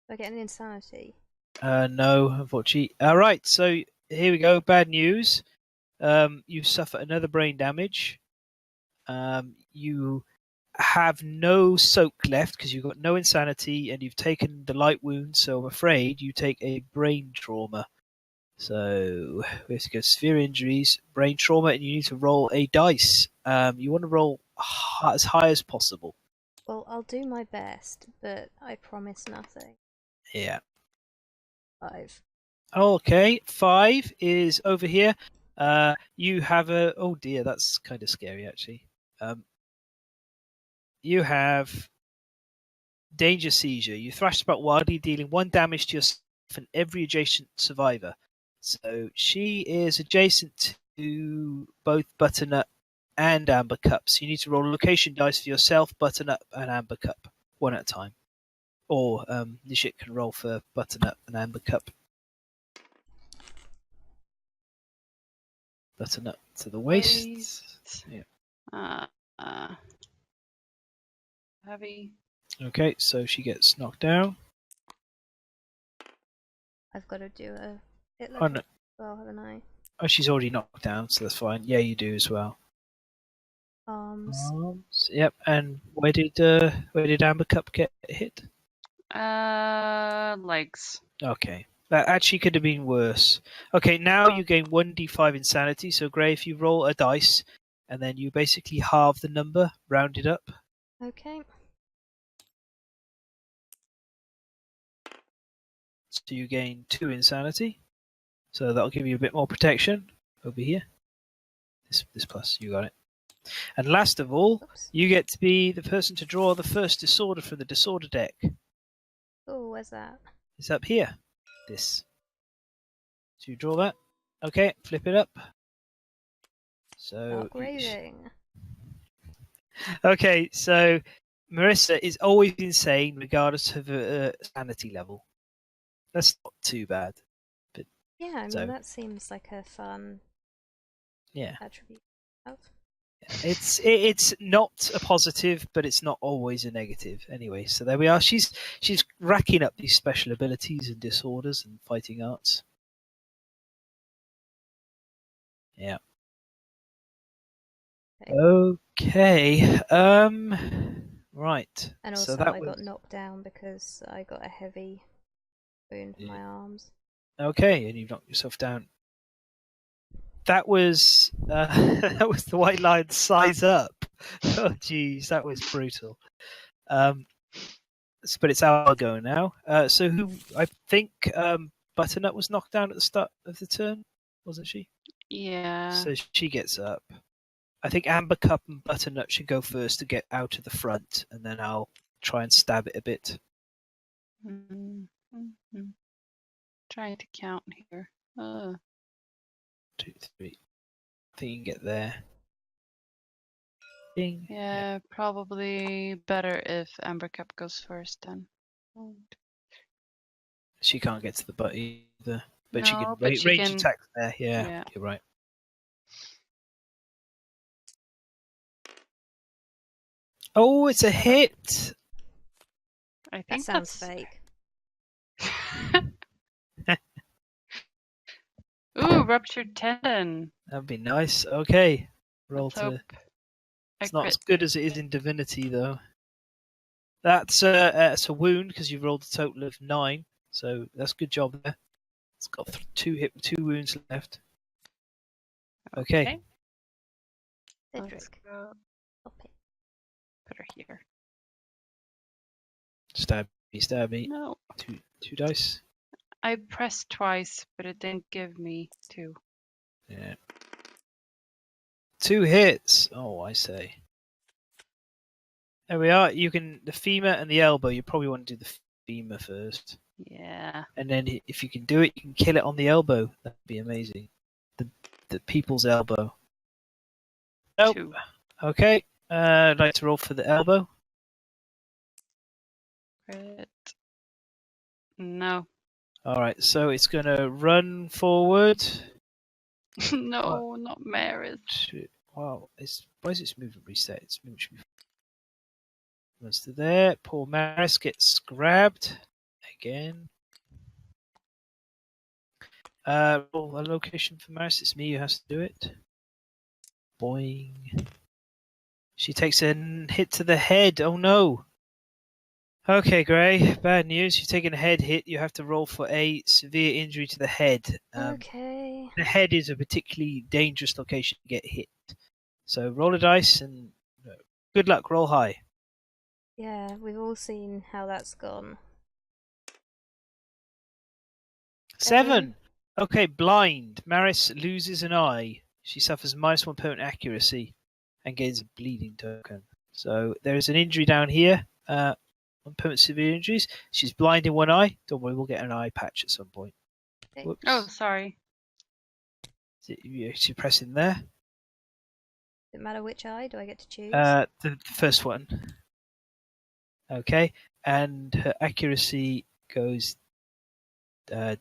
Do I get an insanity? No, unfortunately. All right, so here we go. Bad news. You suffer another brain damage. You have no soak left because you've got no insanity and you've taken the light wound. So I'm afraid you take a brain trauma. So we have to go severe injuries, brain trauma, and you need to roll a dice. You want to roll as high as possible. Well, I'll do my best, but I promise nothing. Yeah. 5. Okay, 5 is over here. You have a... Oh dear, that's kind of scary, actually. You have danger seizure. You thrash about wildly, dealing 1 damage to yourself and every adjacent survivor. So she is adjacent to both Butternut and Amber Cup. So you need to roll a location dice for yourself, Butternut, and Amber Cup, one at a time. Or Nishit can roll for Butternut and Amber Cup. Butternut to the waist. Yeah. Heavy. Okay, so she gets knocked down. I've got to do a hit Oh, no. as well, haven't I? Oh, she's already knocked down, so that's fine. Yeah, you do as well. Arms. Yep. And where did Amber Cup get hit? Legs. Okay. That actually could have been worse. Okay, now you gain 1d5 insanity. So, Gray, if you roll a dice, and then you basically halve the number, round it up. Okay. So you gain 2 insanity. So that'll give you a bit more protection over here. This plus, you got it. And last of all, Oops. you get to be the person to draw the first disorder from the disorder deck. Oh, where's that? It's up here. This. So you draw that. Okay, flip it up. So Dark Raving. okay, so Marissa is always insane regardless of her sanity level. That's not too bad. But Yeah, I mean, so, that seems like a fun attribute. It's not a positive, but it's not always a negative. Anyway, so there we are. She's racking up these special abilities and disorders and fighting arts. Yeah. Okay. Right. And so also, that I was... got knocked down because I got a heavy wound in my arms. Okay, and you've knocked yourself down. That was that was the White Lion size up. Oh, jeez, that was brutal. But it's our go now. So who? I think Butternut was knocked down at the start of the turn, wasn't she? Yeah. So she gets up. I think Amber Cup and Butternut should go first to get out of the front, and then I'll try and stab it a bit. Mm-hmm. Trying to count here. 2, 3. I think you can get there. Ding. Yeah, probably better if Amber Cup goes first then. She can't get to the butt either, but she can but she range can... attack there. Yeah, you're right. Oh, it's a hit. I think that sounds fake. Ooh, ruptured tendon. That'd be nice. Okay, roll Let's to. It's not as good as it is in Divinity, though. That's a wound because you've rolled a total of 9, so that's a good job there. It's got 2 wounds left. Okay. Let's Cedric, go. stop it. Put her here. Stab me. No. Two dice. I pressed twice, but it didn't give me 2. Yeah. 2 hits. Oh, I say. There we are. You can the femur and the elbow. You probably want to do the femur first, Yeah. and then if you can do it, you can kill it on the elbow. That'd be amazing. The people's elbow. Nope. 2. Okay. I'd like to roll for the elbow. Crit. No. All right. So it's gonna run forward. No, not Maris. Wow. Why is its movement reset? Its movement should be. Runs to there. Poor Maris gets grabbed again. Roll a location for Maris. It's me who has to do it. Boing. She takes a hit to the head. Oh no. Okay, Gray. Bad news. You've taken a head hit. You have to roll for a severe injury to the head. Okay. The head is a particularly dangerous location to get hit. So roll a dice and good luck. Roll high. Yeah, we've all seen how that's gone. 7. Okay, blind. Maris loses an eye. She suffers -1 permanent accuracy and gains a bleeding token. So there is an injury down here. On permanent severe injuries. She's blind in one eye. Don't worry, we'll get an eye patch at some point. Okay. Whoops. Oh, sorry. You're pressing there. Does it matter which eye? Do I get to choose? The first one. Okay, and her accuracy goes down.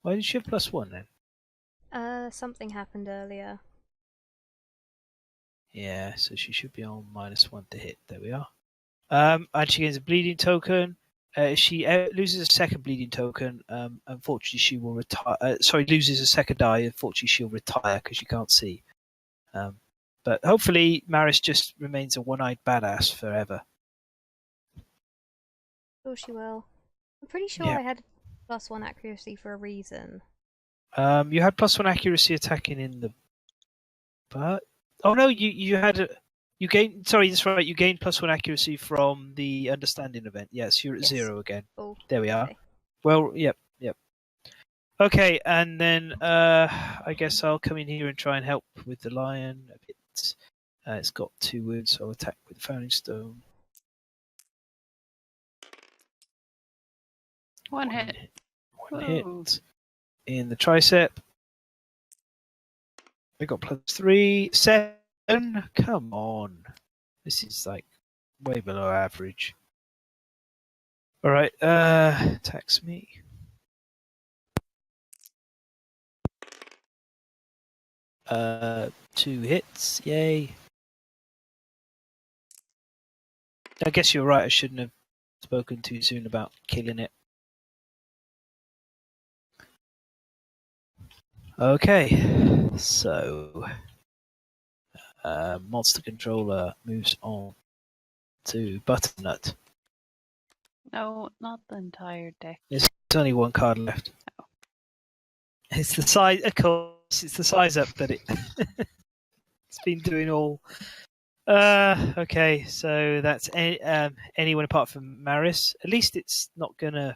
Why did she have +1 then? Something happened earlier. Yeah, so she should be on -1 to hit. There we are. And she gains a bleeding token. If she loses a second bleeding token, unfortunately she will retire. Loses a second eye. Unfortunately, she'll retire because she can't see. But hopefully, Maris just remains a one-eyed badass forever. Sure she will. I'm pretty sure Yeah. I had +1 accuracy for a reason. You had +1 accuracy attacking in the butt. Oh no, you had you gained. Sorry, that's right. You gained +1 accuracy from the understanding event. Yes, you're at Yes. 0 again. Oh, There we are. okay. Well, yep. Okay, and then I guess I'll come in here and try and help with the lion a bit. It's got 2 wounds, so I'll attack with the Founding Stone. One hit. One Whoa. hit. In the tricep. I got +3. 7. Come on. This is like way below average. Alright, attacks me. Two hits, yay. I guess you're right, I shouldn't have spoken too soon about killing it. Okay, so Monster Controller moves on to Butternut. No, not the entire deck. There's only 1 card left. It's the size, of course, it's the size up that it's been doing all. Okay, so that's anyone apart from Maris. At least it's not gonna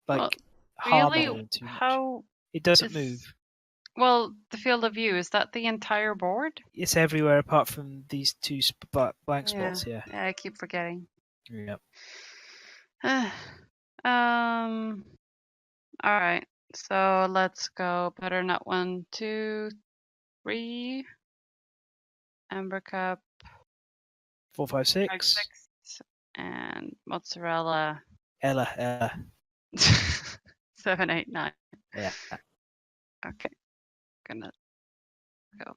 harm Really? anyone too much. How It doesn't is- move. well, the field of view, is that the entire board? It's everywhere apart from these 2 blank spots. Yeah. Yeah, I keep forgetting. Yep. All right. So let's go butternut 1, 2, 3. Amber cup 4, 5, 6. 6, and mozzarella Ella. 7, 8, 9. Yeah. Okay. Gonna go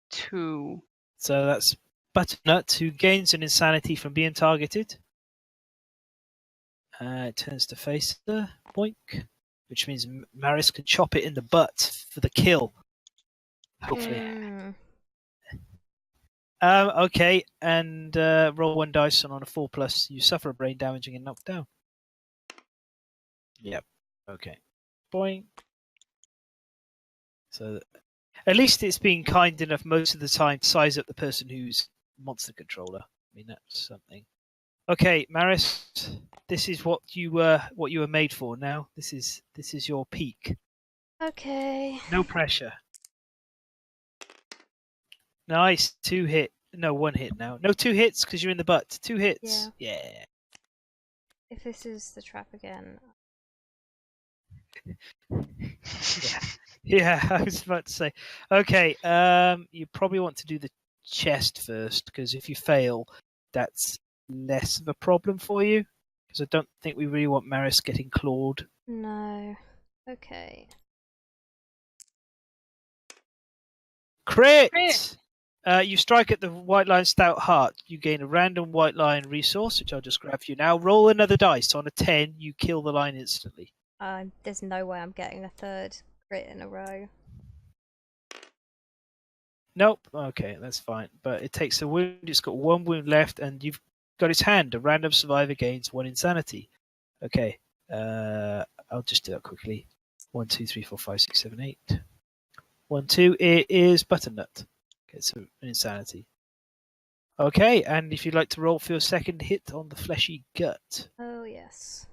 2. So that's Butternut, who gains an insanity from being targeted. It turns to face the boink, which means Maris can chop it in the butt for the kill. Hopefully. Okay, and roll 1 dice, and on a 4+, you suffer a brain damage and get knocked down. Yep. Okay. Boing. So at least it's being kind enough most of the time to size up the person who's monster controller. I mean, that's something. Okay, Maris, this is what you were made for. Now, this is your peak. Okay. No pressure. Nice. 2 hit. No, 1 hit now. No, 2 hits because you're in the butt. 2 hits. Yeah. If this is the trap again. Yeah. Yeah, I was about to say. Okay, you probably want to do the chest first because if you fail, that's less of a problem for you. Because I don't think we really want Maris getting clawed. No. Okay. Crit! Crit! You strike at the white lion stout heart. You gain a random white lion resource, which I'll just grab for you now. Roll another dice. On a 10, you kill the lion instantly. There's no way I'm getting a third crit in a row. Nope. Okay, that's fine. But it takes a wound. It's got 1 wound left, and you've got its hand. A random survivor gains 1 insanity. Okay. I'll just do that quickly. 1, 2, 3, 4, 5, 6, 7, 8. 1, 2. It is butternut. Okay, so an insanity. Okay, and if you'd like to roll for your second hit on the fleshy gut. Oh, yes.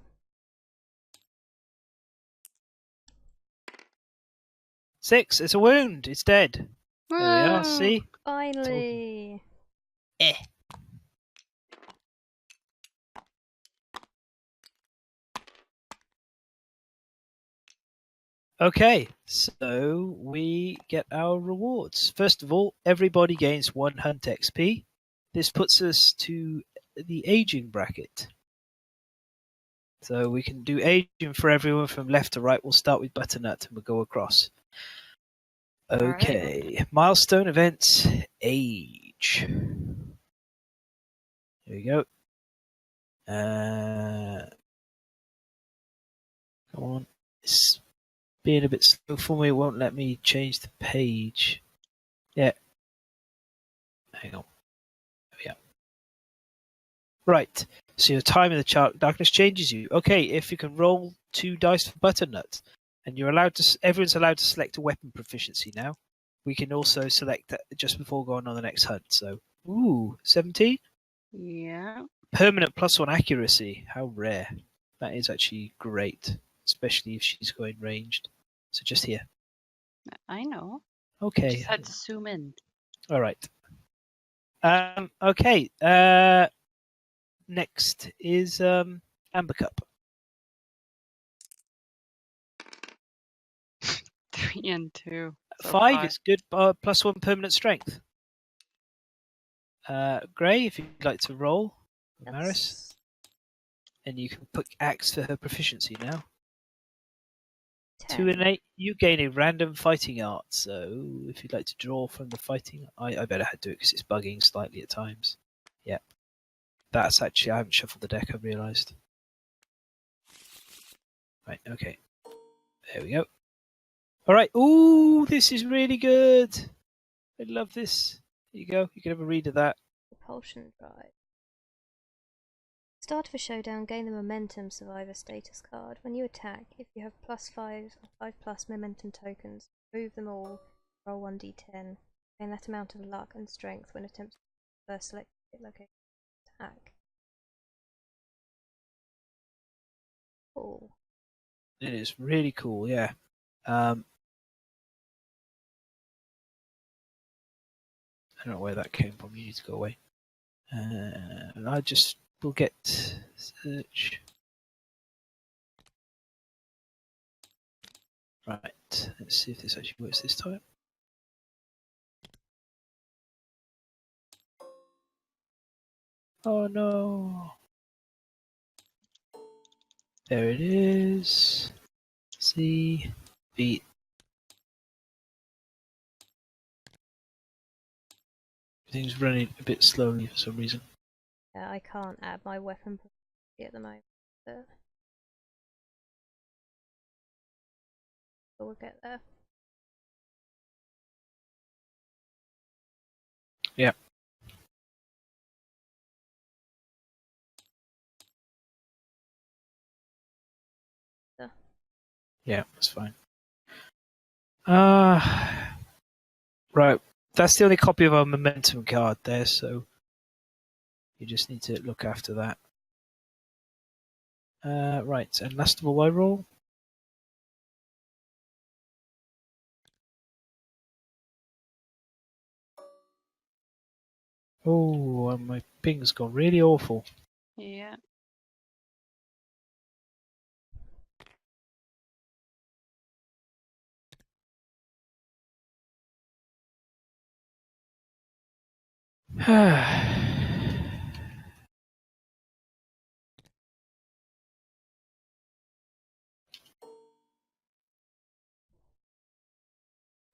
6. It's a wound. It's dead. There we are. Whoa! See? Finally! Eh. Okay, so we get our rewards. First of all, everybody gains 1 hunt XP. This puts us to the aging bracket. So we can do aging for everyone from left to right. We'll start with butternut and we'll go across. Okay, right. Milestone events, age. Here we go. Come on. It's being a bit slow for me. It won't let me change the page. Yeah. Hang on. There we go. Right. So your time in the darkness changes you. Okay, if you can roll 2 dice for butternut, and everyone's allowed to select a weapon proficiency now. We can also select that just before going on the next hunt. So, 17? Yeah. Permanent +1 accuracy. How rare. That is actually great, especially if she's going ranged. So just here. I know. Okay. Just had to zoom in. All right. Okay. Next is Amber Cup. 3 and 2. So 5 is good. +1 permanent strength. Gray, if you'd like to roll, Yes. Maris, and you can put Axe for her proficiency now. 10. 2 and 8, you gain a random fighting art. So if you'd like to draw from the fighting, I better do it because it's bugging slightly at times. Yep. That's actually, I haven't shuffled the deck, I've realised. Right, okay. There we go. Alright, ooh, this is really good. I love this. There you go, you can have a read of that. Propulsion drive. Start of a showdown, gain the momentum survivor status card. When you attack, if you have +5 or 5+ momentum tokens, remove them all, roll 1d10. Gain that amount of luck and strength when attempting to first select location attack. Cool. It is really cool, yeah. I don't know where that came from. You need to go away. I just will get search. Right. Let's see if this actually works this time. Oh no. There it is. C V. Everything's running a bit slowly for some reason. Yeah, I can't add my weapon proficiency at the moment, but we'll get there. Yeah. Yeah, that's fine. Right. That's the only copy of our momentum card there, so you just need to look after that. Right, and last of all, I roll. Oh, my ping's gone really awful. Yeah.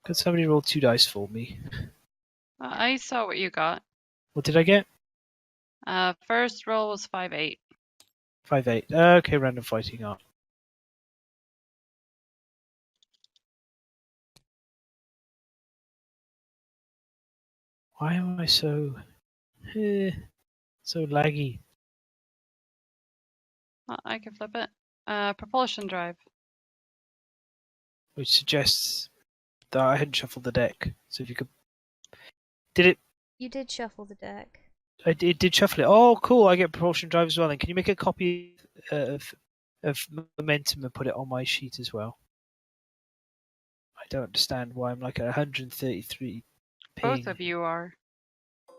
Could somebody roll 2 dice for me? I saw what you got. What did I get? First roll was 5-8. 5-8. Okay, random fighting art. Why am I so so laggy? I can flip it. Propulsion drive. Which suggests that I hadn't shuffled the deck. So if you could, did it? You did shuffle the deck. It did shuffle it. Oh, cool! I get propulsion drive as well. Then can you make a copy of momentum and put it on my sheet as well? I don't understand why I'm like at 133 ping. Both of you are.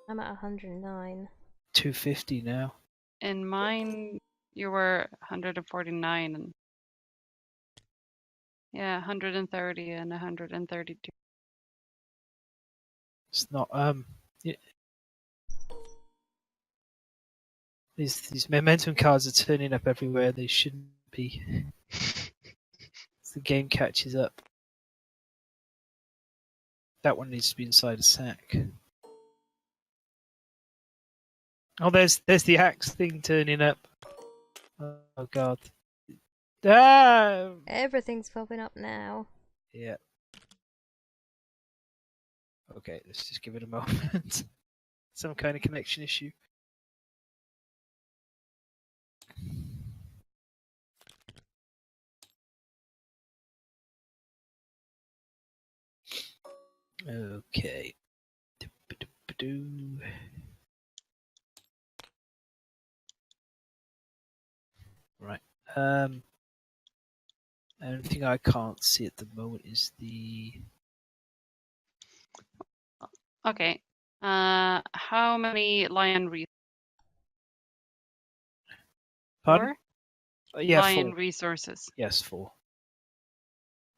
I'm at 109. 250 now. In mine, you were 149 and yeah, 130 and 132. It's not yeah. These momentum cards are turning up everywhere they shouldn't be. As the game catches up. That one needs to be inside a sack. Oh, there's the axe thing turning up. Oh god. Ah! Everything's popping up now. Yeah. Okay, let's just give it a moment. Some kind of connection issue. Okay. Right. Only thing I can't see at the moment is the. Okay. How many lion Pardon? Yeah, lion 4. resources? Yes, 4.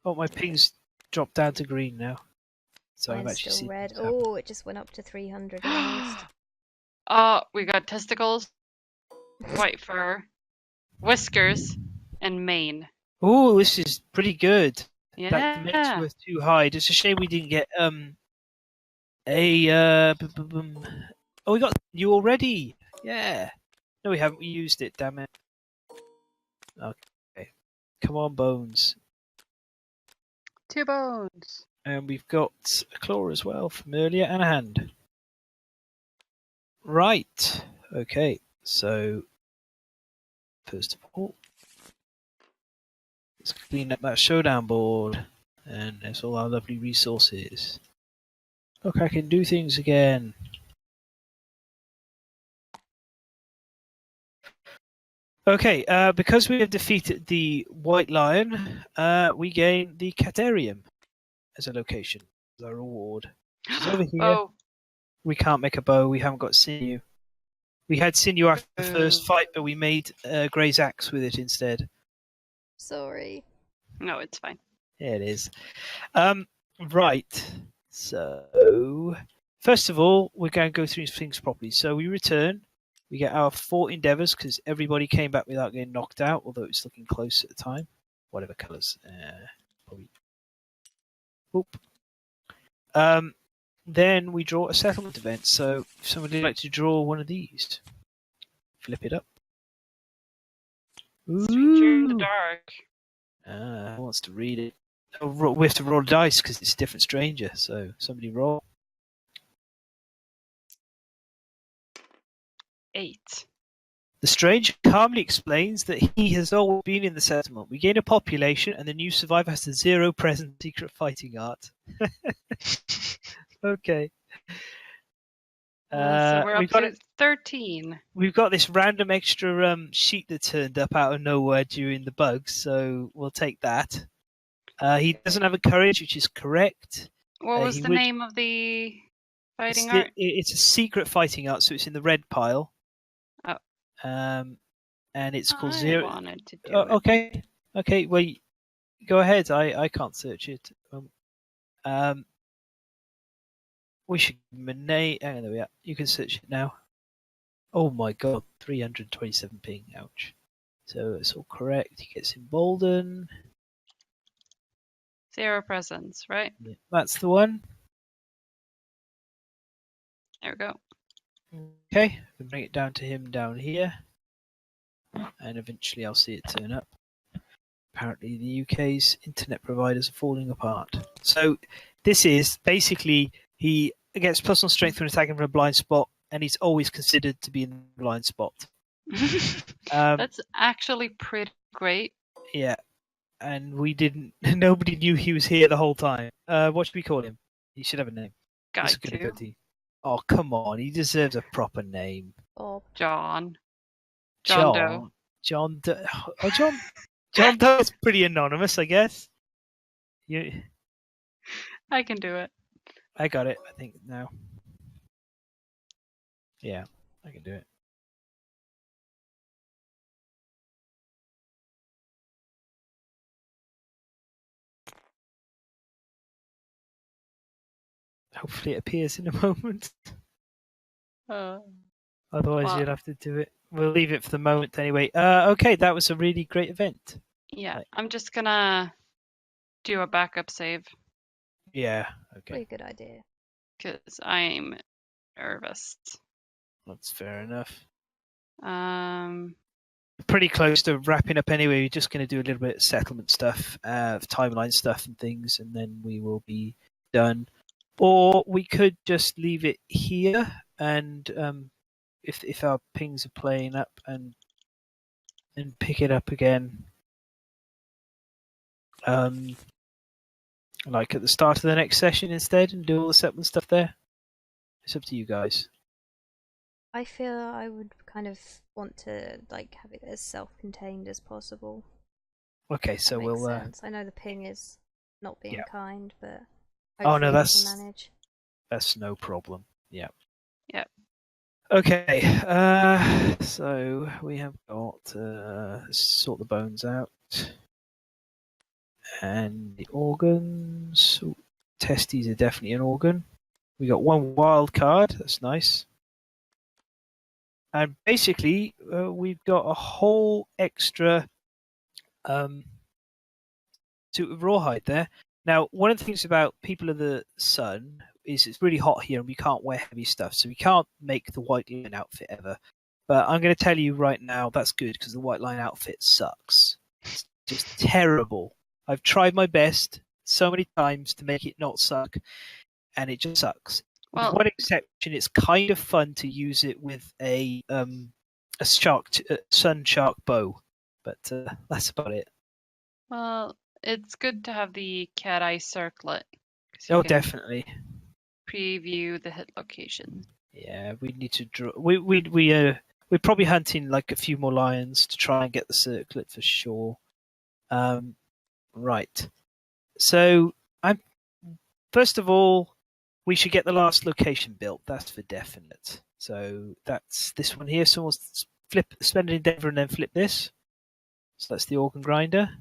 Oh, my ping's dropped down to green now. So I'm Mine's actually still seeing red. what's happening. Oh, it just went up to 300 almost. We got testicles, white fur, whiskers, and mane. Oh, this is pretty good. That makes Yeah. worth 2 hide. It's a shame we didn't get Oh, we got you already. Yeah. No, we haven't. We used it. Damn it. Okay. Come on, bones. 2 bones. And we've got a claw as well from earlier and a hand. Right. Okay. So first of all, let's clean up that showdown board, and there's all our lovely resources. Look, I can do things again. Okay, because we have defeated the White Lion, we gain the Caterium as a location, as our reward. It's over here. Oh. We can't make a bow, we haven't got sinew. We had sinew after the first fight, but we made Grey's axe with it instead. Sorry. No, it's fine. Yeah, it is. Right, so first of all, we're going to go through things properly. So we return. We get our 4 endeavours because everybody came back without getting knocked out, although it was looking close at the time. Whatever colours. Probably. Oop. Then we draw a settlement event. So if somebody would like to draw one of these, flip it up. Stranger in the Ooh. dark. Who wants to read it? Oh, we have to roll dice because it's a different stranger. So somebody roll. 8. The stranger calmly explains that he has always been in the settlement. We gain a population, and the new survivor has a 0 present secret fighting art. Okay. So we're up we've got to 13. We've got this random extra sheet that turned up out of nowhere during the bugs, so we'll take that. He doesn't have a courage, which is correct. What was he the would- name of the fighting It's, art? it's a secret fighting art, so it's in the red pile. Oh. And it's called I Zero. wanted to do Okay. Okay. Well, go ahead. I can't search it. We should give him a name. Oh, there we are. You can search it now. Oh my god, 327 ping. Ouch. So it's all correct. He gets emboldened. 0 presents, right? That's the one. There we go. Okay, we bring it down to him down here, and eventually I'll see it turn up. Apparently, the UK's internet providers are falling apart. So this is basically he gets plus 1 strength when attacking from a blind spot, and he's always considered to be in the blind spot. That's actually pretty great. Yeah, and we didn't. Nobody knew he was here the whole time. What should we call him? He should have a name. Guy This is gonna 2. go to- Oh come on, he deserves a proper name. Bob. John. John Doe. John Doe. Oh, John Doe is pretty anonymous, I guess. I can do it. I got it, I think, now. Yeah, I can do it. Hopefully it appears in a moment. Otherwise well, you'll have to do it. We'll leave it for the moment anyway. Okay, that was a really great event. yeah, Right. I'm just gonna do a backup save Yeah, Pretty okay. good idea. because I'm nervous. That's fair enough. Um, Pretty close to wrapping up anyway. We're just going to do a little bit of settlement stuff, timeline stuff and things, and then we will be done. Or we could just leave it here, and if our pings are playing up, and pick it up again, like at the start of the next session instead, and do all the settlement stuff there. It's up to you guys. I feel I would kind of want to like have it as self-contained as possible. Okay, so That makes we'll. sense. I know the ping is not being Yeah. kind, but Oh, no, hopefully we that's- can manage. That's no problem. Yeah. Yep. Okay. So we have got sort the bones out and the organs. Ooh, testes are definitely an organ. We got 1 wild card. That's nice. And basically, we've got a whole extra suit of rawhide there. Now, one of the things about People of the Sun is it's really hot here and we can't wear heavy stuff, so we can't make the white line outfit ever. But I'm going to tell you right now, that's good because the white line outfit sucks. It's just terrible. I've tried my best so many times to make it not suck, and it just sucks. With well, one exception, it's kind of fun to use it with a sun shark bow, but that's about it. well, it's good to have the cat eye circlet. 'Cause you Oh, can definitely. preview the hit location. Yeah, we need to draw. We're probably hunting like a few more lions to try and get the circlet for sure. Right. So first of all, we should get the last location built. That's for definite. So that's this one here. So we'll spend an endeavor and then flip this. So that's the organ grinder.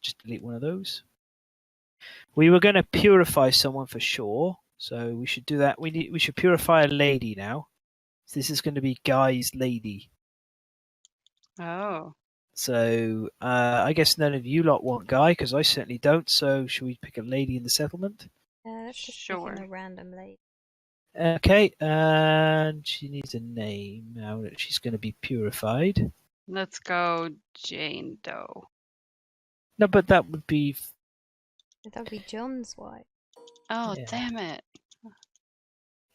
Just delete one of those. We were going to purify someone for sure, so we should do that. We should purify a lady now. So this is going to be Guy's lady. Oh, So I guess none of you lot want Guy, because I certainly don't. So should we pick a lady in the settlement? Let's just pick Sure. in a random lady. Okay, and she needs a name now that she's going to be purified. let's go Jane Doe. No, but that would be. That would be John's wife. Oh, Yeah. damn it.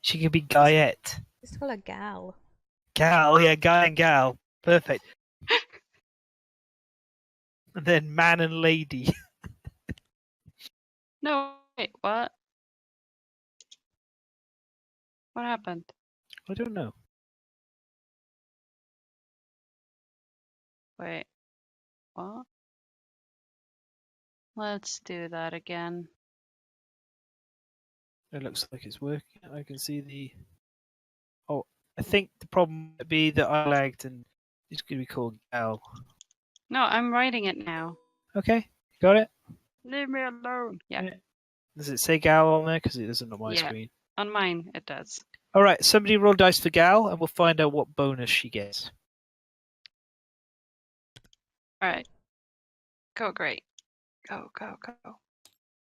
She could be Guyette. Just call her Gal. Gal, yeah, guy and gal. Perfect. And then man and lady. No, wait, what? What happened? I don't know. Wait, what? Let's do that again. It looks like it's working. I can see the. Oh, I think the problem might be that I lagged and it's going to be called gal. No, I'm writing it now. Okay, got it? Leave me alone. Yeah, Does it say gal on there? Because it isn't on my Yeah. screen. on mine it does. All right, somebody roll dice for gal, and we'll find out what bonus she gets. All right. Go, great. Go, go, go.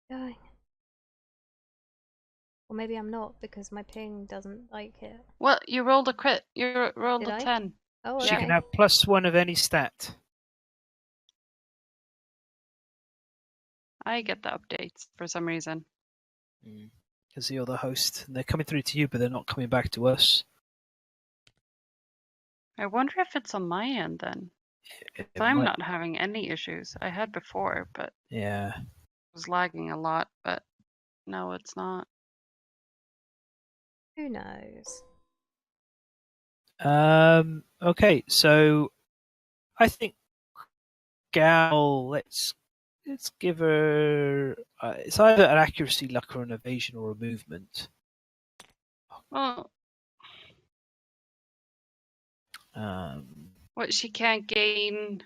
Going. Or maybe I'm not because my ping doesn't like it. Well, you rolled a crit. You rolled Did a I? 10. Oh, She okay. can have +1 of any stat. I get the updates for some reason. Because you're the host, and they're coming through to you, but they're not coming back to us. I wonder if it's on my end then. It I'm might- not having any issues. I had before, but Yeah. it was lagging a lot, but no, it's not. Who knows? Okay, so I think gal. Let's give her. It's either an accuracy, luck, or an evasion, or a movement. Well, what, she can't gain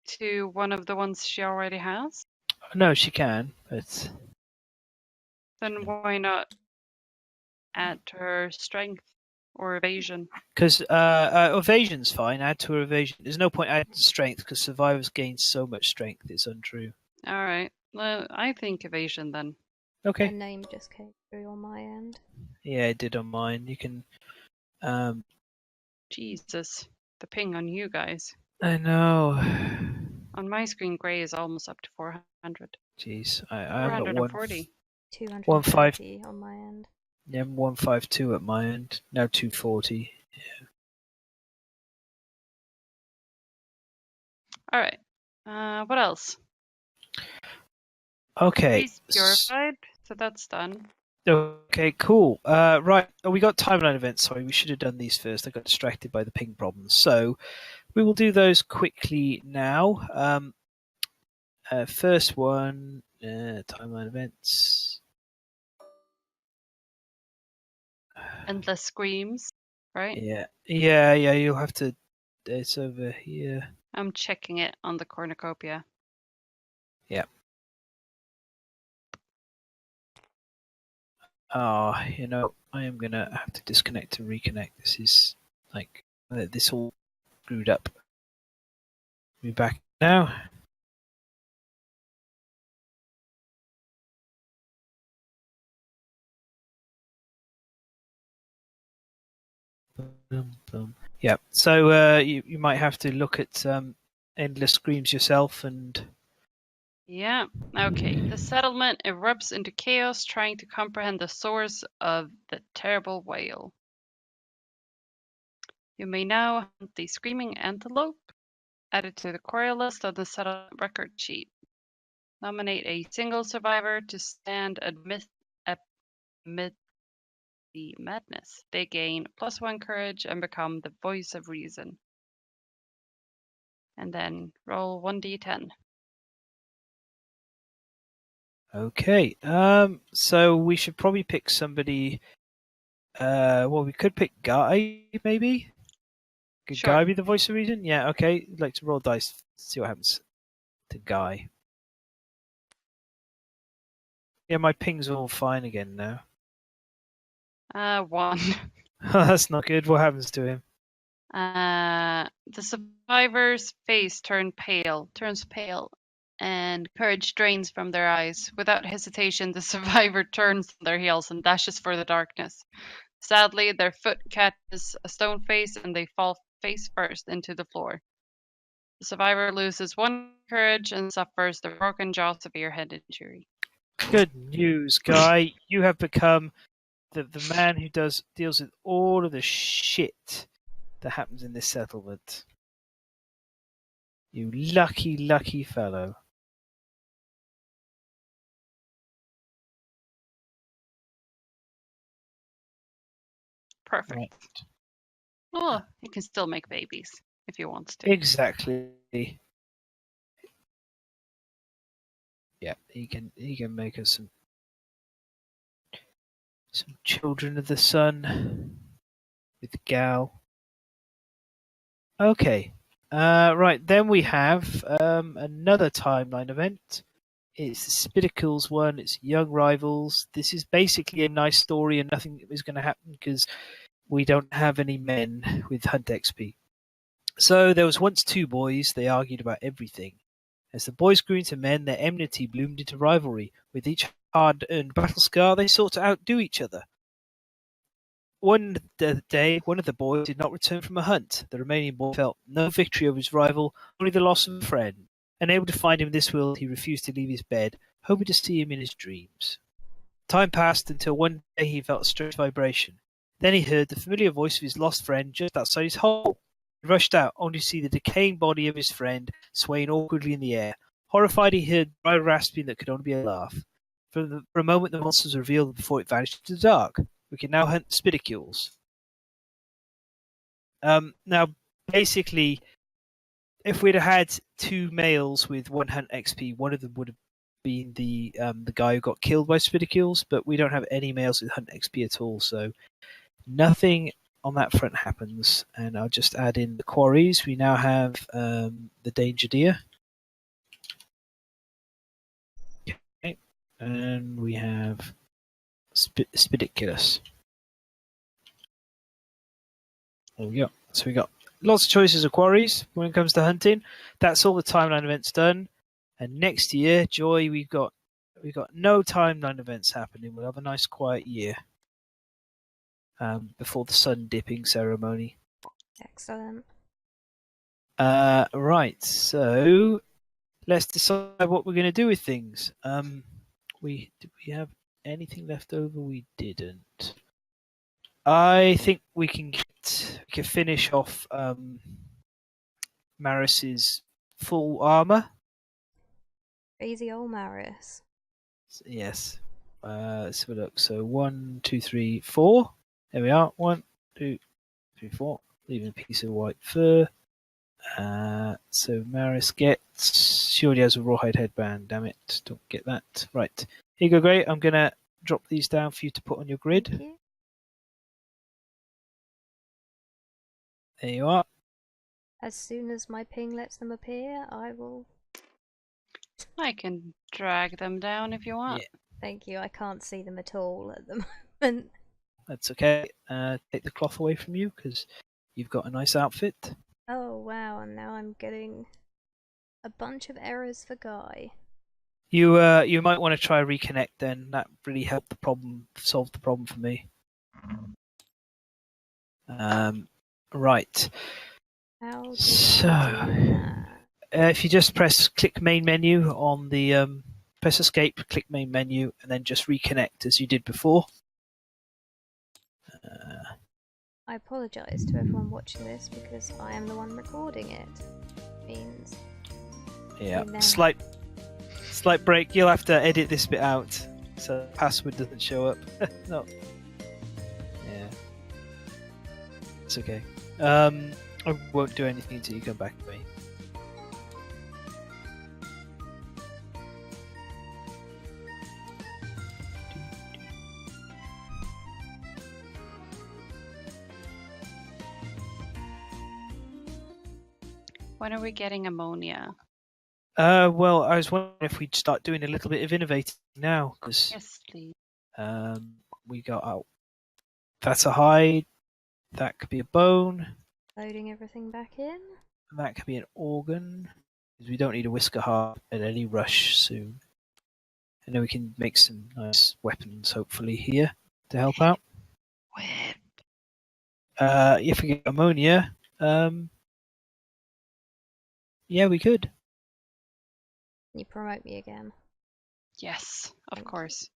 to one of the ones she already has? No, she can, but Then why not add to her strength or evasion? because evasion's fine. Add to her evasion. There's no point adding strength because survivors gain so much strength. It's untrue. All right. Well, I think evasion then. Okay. A name just came through on my end. Yeah, it did on mine. You can. Jesus, the ping on you guys. I know. On my screen, gray is almost up to 400. Jeez, I'm at 440. 230 on my end. Yeah, 152 at my end. Now 240. All right. What else? Okay. Priest purified, so that's done. Okay, cool. Right. Oh, we got timeline events. Sorry, we should have done these first. I got distracted by the ping problems. So we will do those quickly now. First one, timeline events. Endless screams, right? Yeah. You'll have to. It's over here. I'm checking it on the cornucopia. Yeah. Oh, I am gonna have to disconnect to reconnect. This is like this all screwed up. Be back now. Yeah. So you might have to look at endless screams yourself and. Yeah, okay. The settlement erupts into chaos, trying to comprehend the source of the terrible wail. You may now hunt the screaming antelope, added to the quarry list on the settlement record sheet. Nominate a single survivor to stand amid the madness. They gain +1 courage and become the voice of reason. And then roll 1d10. Okay. So we should probably pick somebody. Well, we could pick Guy, maybe. Could Sure. Guy be the voice of reason? Yeah. Okay. I'd like to roll dice. See what happens to Guy. Yeah, my ping's all fine again now. 1. That's not good. What happens to him? The survivor's face turns pale, and courage drains from their eyes. Without hesitation, the survivor turns on their heels and dashes for the darkness. Sadly, their foot catches a stone face and they fall face first into the floor. The survivor loses 1 courage and suffers the broken jaw severe head injury. Good news, Guy. You have become the man who deals with all of the shit that happens in this settlement. You lucky, lucky fellow. Perfect. Right. Oh, he can still make babies if he wants to. Exactly. Yeah, he can make us some children of the sun with the gal. Okay. Right, then we have another timeline event. It's the Spidicles one. It's Young Rivals. This is basically a nice story, and nothing is going to happen because we don't have any men with Hunt XP. So there was once two boys. They argued about everything. As the boys grew into men, their enmity bloomed into rivalry. With each hard-earned battle scar, they sought to outdo each other. One day, one of the boys did not return from a hunt. The remaining boy felt no victory over his rival, only the loss of a friend. Unable to find him in this world, he refused to leave his bed, hoping to see him in his dreams. Time passed until one day he felt a strange vibration. Then he heard the familiar voice of his lost friend just outside his hole. He rushed out, only to see the decaying body of his friend swaying awkwardly in the air. Horrified, he heard dry rasping that could only be a laugh. For a moment, the monster was revealed before it vanished into the dark. We can now hunt spidicules. Now, basically, if we'd have had two males with one hunt XP, one of them would have been the guy who got killed by spidicules, but we don't have any males with hunt XP at all, so nothing on that front happens. And I'll just add in the quarries. We now have the danger deer. Okay. And we have spidiculus. There we go. So we got lots of choices of quarries when it comes to hunting. That's all the timeline events done. And next year, Joy, we've got no timeline events happening. We'll have a nice quiet year before the sun dipping ceremony. Excellent. Right. So let's decide what we're going to do with things. Did we have anything left over? We didn't. I think we can finish off Maris's full armor. Crazy old Maris. Yes. Let's have a look. So 1, 2, 3, 4. There we are. 1, 2, 3, 4. Leaving a piece of white fur. So Maris gets. She already has a rawhide headband. Damn it! Don't get that. Right. Here you go, Great. I'm gonna drop these down for you to put on your grid. Thank you. There you are. As soon as my ping lets them appear, I will. I can drag them down if you want. Yeah. Thank you. I can't see them at all at the moment. That's okay. Take the cloth away from you because you've got a nice outfit. Oh wow! And now I'm getting a bunch of errors for Guy. You might want to try reconnect then. That really helped solve the problem for me. Right. How do So, I do that? if you just click main menu on the press escape, click main menu, and then just reconnect as you did before. I apologise to everyone watching this because I am the one recording it. Means Yeah. Amen. Slight break. You'll have to edit this bit out so the password doesn't show up. No. Yeah. It's okay. I won't do anything until you come back to me. When are we getting ammonia? Well, I was wondering if we'd start doing a little bit of innovating now, because Yes, please. we got out. That's a hide. That could be a bone. loading everything back in. And that could be an organ, because we don't need a whisker heart at any rush soon. And then we can make some nice weapons, hopefully, here to help out. Whip. If we get ammonia, yeah, we could. Can you promote me again? Yes, of Thank you. course.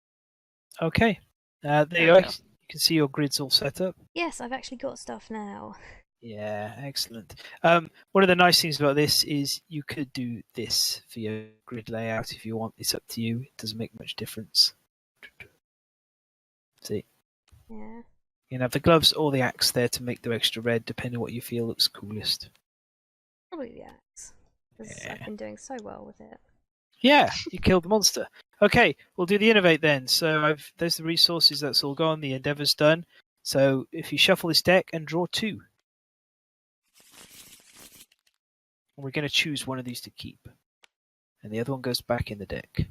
Okay. There you we are. go. You can see your grid's all set up. Yes, I've actually got stuff now. Yeah, excellent. One of the nice things about this is you could do this for your grid layout if you want. It's up to you. It doesn't make much difference. See, Yeah. you can have the gloves or the axe there to make them extra red, depending on what you feel looks coolest. Probably the axe. Because Yeah. I've been doing so well with it. Yeah, you killed the monster. Okay, we'll do the innovate then. So there's the resources. That's all gone. The endeavor's done. So if you shuffle this deck and draw 2, we're going to choose one of these to keep, and the other one goes back in the deck.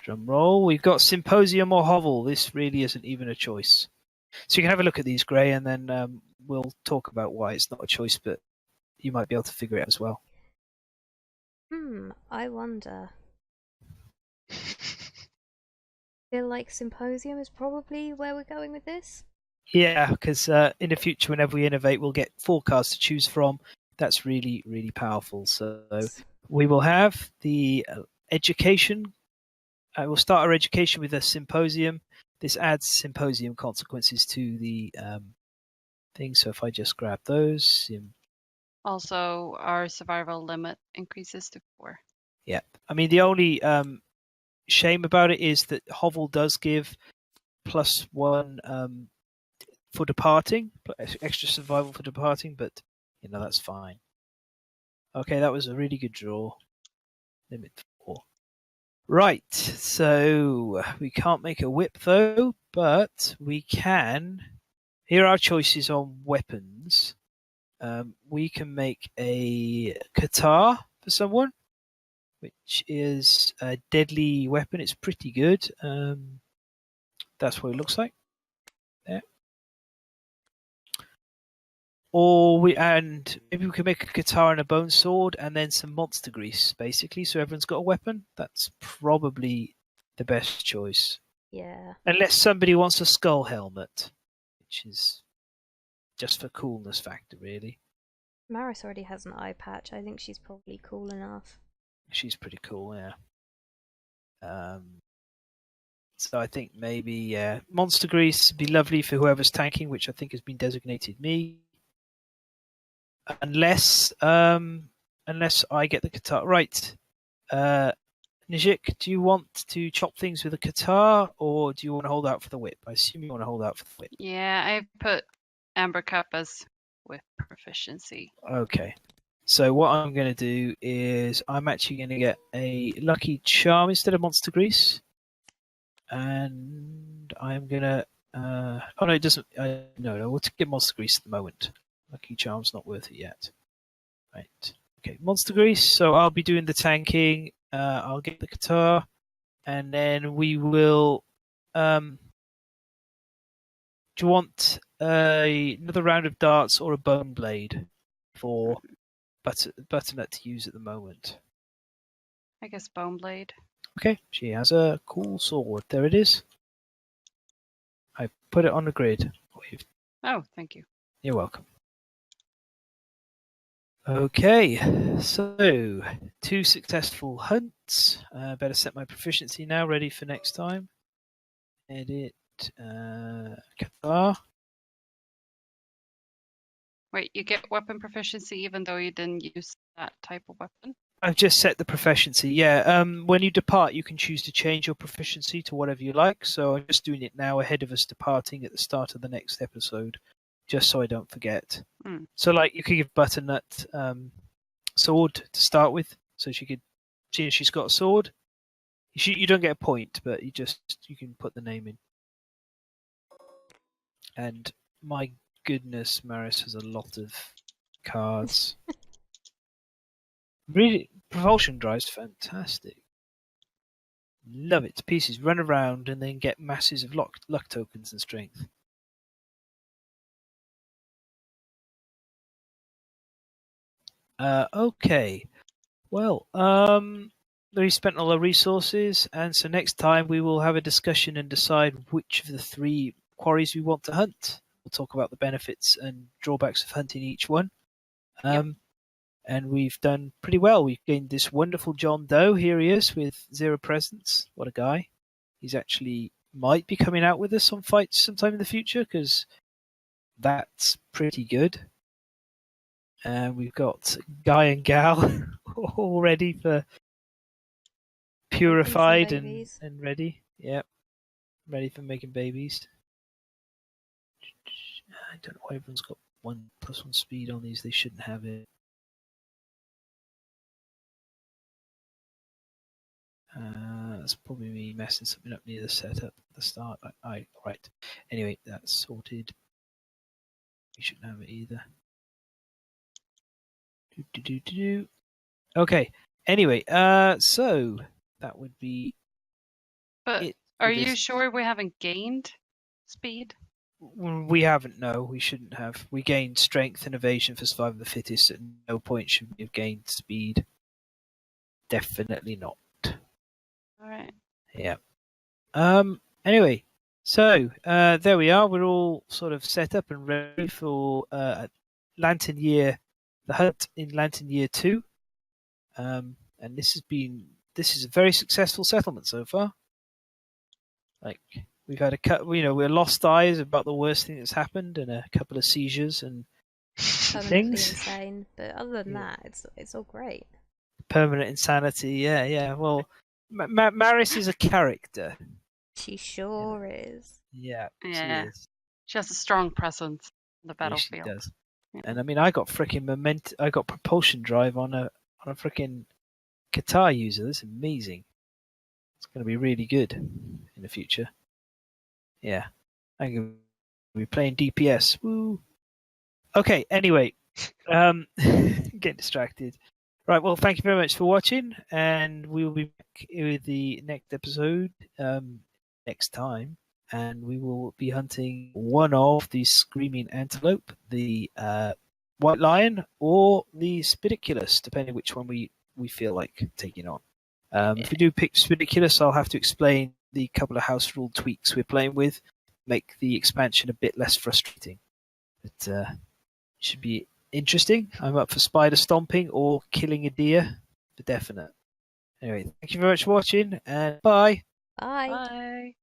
Drum roll. We've got Symposium or Hovel. This really isn't even a choice. So you can have a look at these, Gray, and then we'll talk about why it's not a choice, but you might be able to figure it out as well. I wonder. Feel like Symposium is probably where we're going with this. Yeah, because in the future, whenever we innovate, we'll get 4 cards to choose from. That's really, really powerful. So we will have the education. We'll start our education with a Symposium. This adds Symposium consequences to the thing. So if I just grab those. Also, our survival limit increases to 4. Yeah. I mean, the only shame about it is that Hovel does give +1 for departing, extra survival for departing, but that's fine. Okay, that was a really good draw. Limit 4. Right, so we can't make a whip though, but we can. Here are our choices on weapons. We can make a Qatar for someone, which is a deadly weapon. It's pretty good. That's what it looks like. There. Or maybe we can make a guitar and a bone sword and then some monster grease, basically, so everyone's got a weapon. That's probably the best choice. Yeah. Unless somebody wants a skull helmet, which is just for coolness factor, really. Maris already has an eye patch. I think she's probably cool enough. She's pretty cool, yeah. So I think maybe monster grease would be lovely for whoever's tanking, which I think has been designated me. Unless I get the guitar right. Nijik, do you want to chop things with a guitar, or do you want to hold out for the whip? I assume you want to hold out for the whip. Yeah, I put Amber Cup as with proficiency. Okay. So what I'm going to do is I'm actually going to get a Lucky Charm instead of Monster Grease. And I'm going to... oh, no, it doesn't... no, we'll get Monster Grease at the moment. Lucky Charm's not worth it yet. Right. Okay, Monster Grease. So I'll be doing the tanking. I'll get the guitar. And then we will... do you want another round of darts or a bone blade for Butternut to use at the moment? I guess Bone Blade. Okay, she has a cool sword. There it is. I put it on the grid. Oh, thank you. You're welcome. Okay, so 2 successful hunts. Better set my proficiency now, ready for next time. Edit Qatar. Wait, you get weapon proficiency even though you didn't use that type of weapon? I've just set the proficiency. Yeah, when you depart, you can choose to change your proficiency to whatever you like. So I'm just doing it now ahead of us departing at the start of the next episode, just so I don't forget. So, like, you could give Butternut sword to start with, so she could see if she's got a sword. You don't get a point, but you can put the name in. And my goodness, Maris has a lot of cards. Really, propulsion drive's fantastic. Love it to pieces. Run around and then get masses of luck tokens and strength. Okay. Well, we spent all our resources, and so next time we will have a discussion and decide which of the 3 quarries we want to hunt. We'll talk about the benefits and drawbacks of hunting each one. And we've done pretty well. We've gained this wonderful John Doe. Here he is with 0 presence. What a guy. He's actually might be coming out with us on fights sometime in the future, because That's pretty good. And we've got Guy and Gal all ready for purified babies. and ready. Yep, ready for making babies. I don't know why everyone's got 1+1 speed on these. They shouldn't have it. That's probably me messing something up near the setup at the start. Right. Anyway, that's sorted. We shouldn't have it either. Okay. Anyway, so that would be But it. are you sure we haven't gained speed? We haven't. No, we shouldn't have. We gained strength and evasion for survival of the fittest. At no point should we have gained speed. Definitely not. All right. Yeah. Anyway, so there we are. We're all sort of set up and ready for Lantern Year, the hunt in Lantern Year 2. And this is a very successful settlement so far. Like we've had we're lost eyes about the worst thing that's happened, and a couple of seizures and Permanently things. insane, but other than that, it's all great. Permanent insanity. Yeah. Well, Maris is a character. She sure is. Yeah, Yeah. she is. She has a strong presence on the Yeah, she battlefield. does. Yeah. And I mean, I got freaking I got propulsion drive on a freaking guitar user. That's amazing. It's going to be really good in the future. Yeah, I'm going to be playing DPS. Woo. Okay. Anyway, getting distracted. Right. Well, thank you very much for watching, and we will be back with the next episode next time. And we will be hunting one of the screaming antelope, the white lion, or the spidiculus, depending which one we feel like taking on. If we do pick spidiculus, I'll have to explain the couple of house rule tweaks we're playing with, make the expansion a bit less frustrating. But it should be interesting. I'm up for spider stomping or killing a deer for definite. Anyway, thank you very much for watching, and bye. Bye. Bye.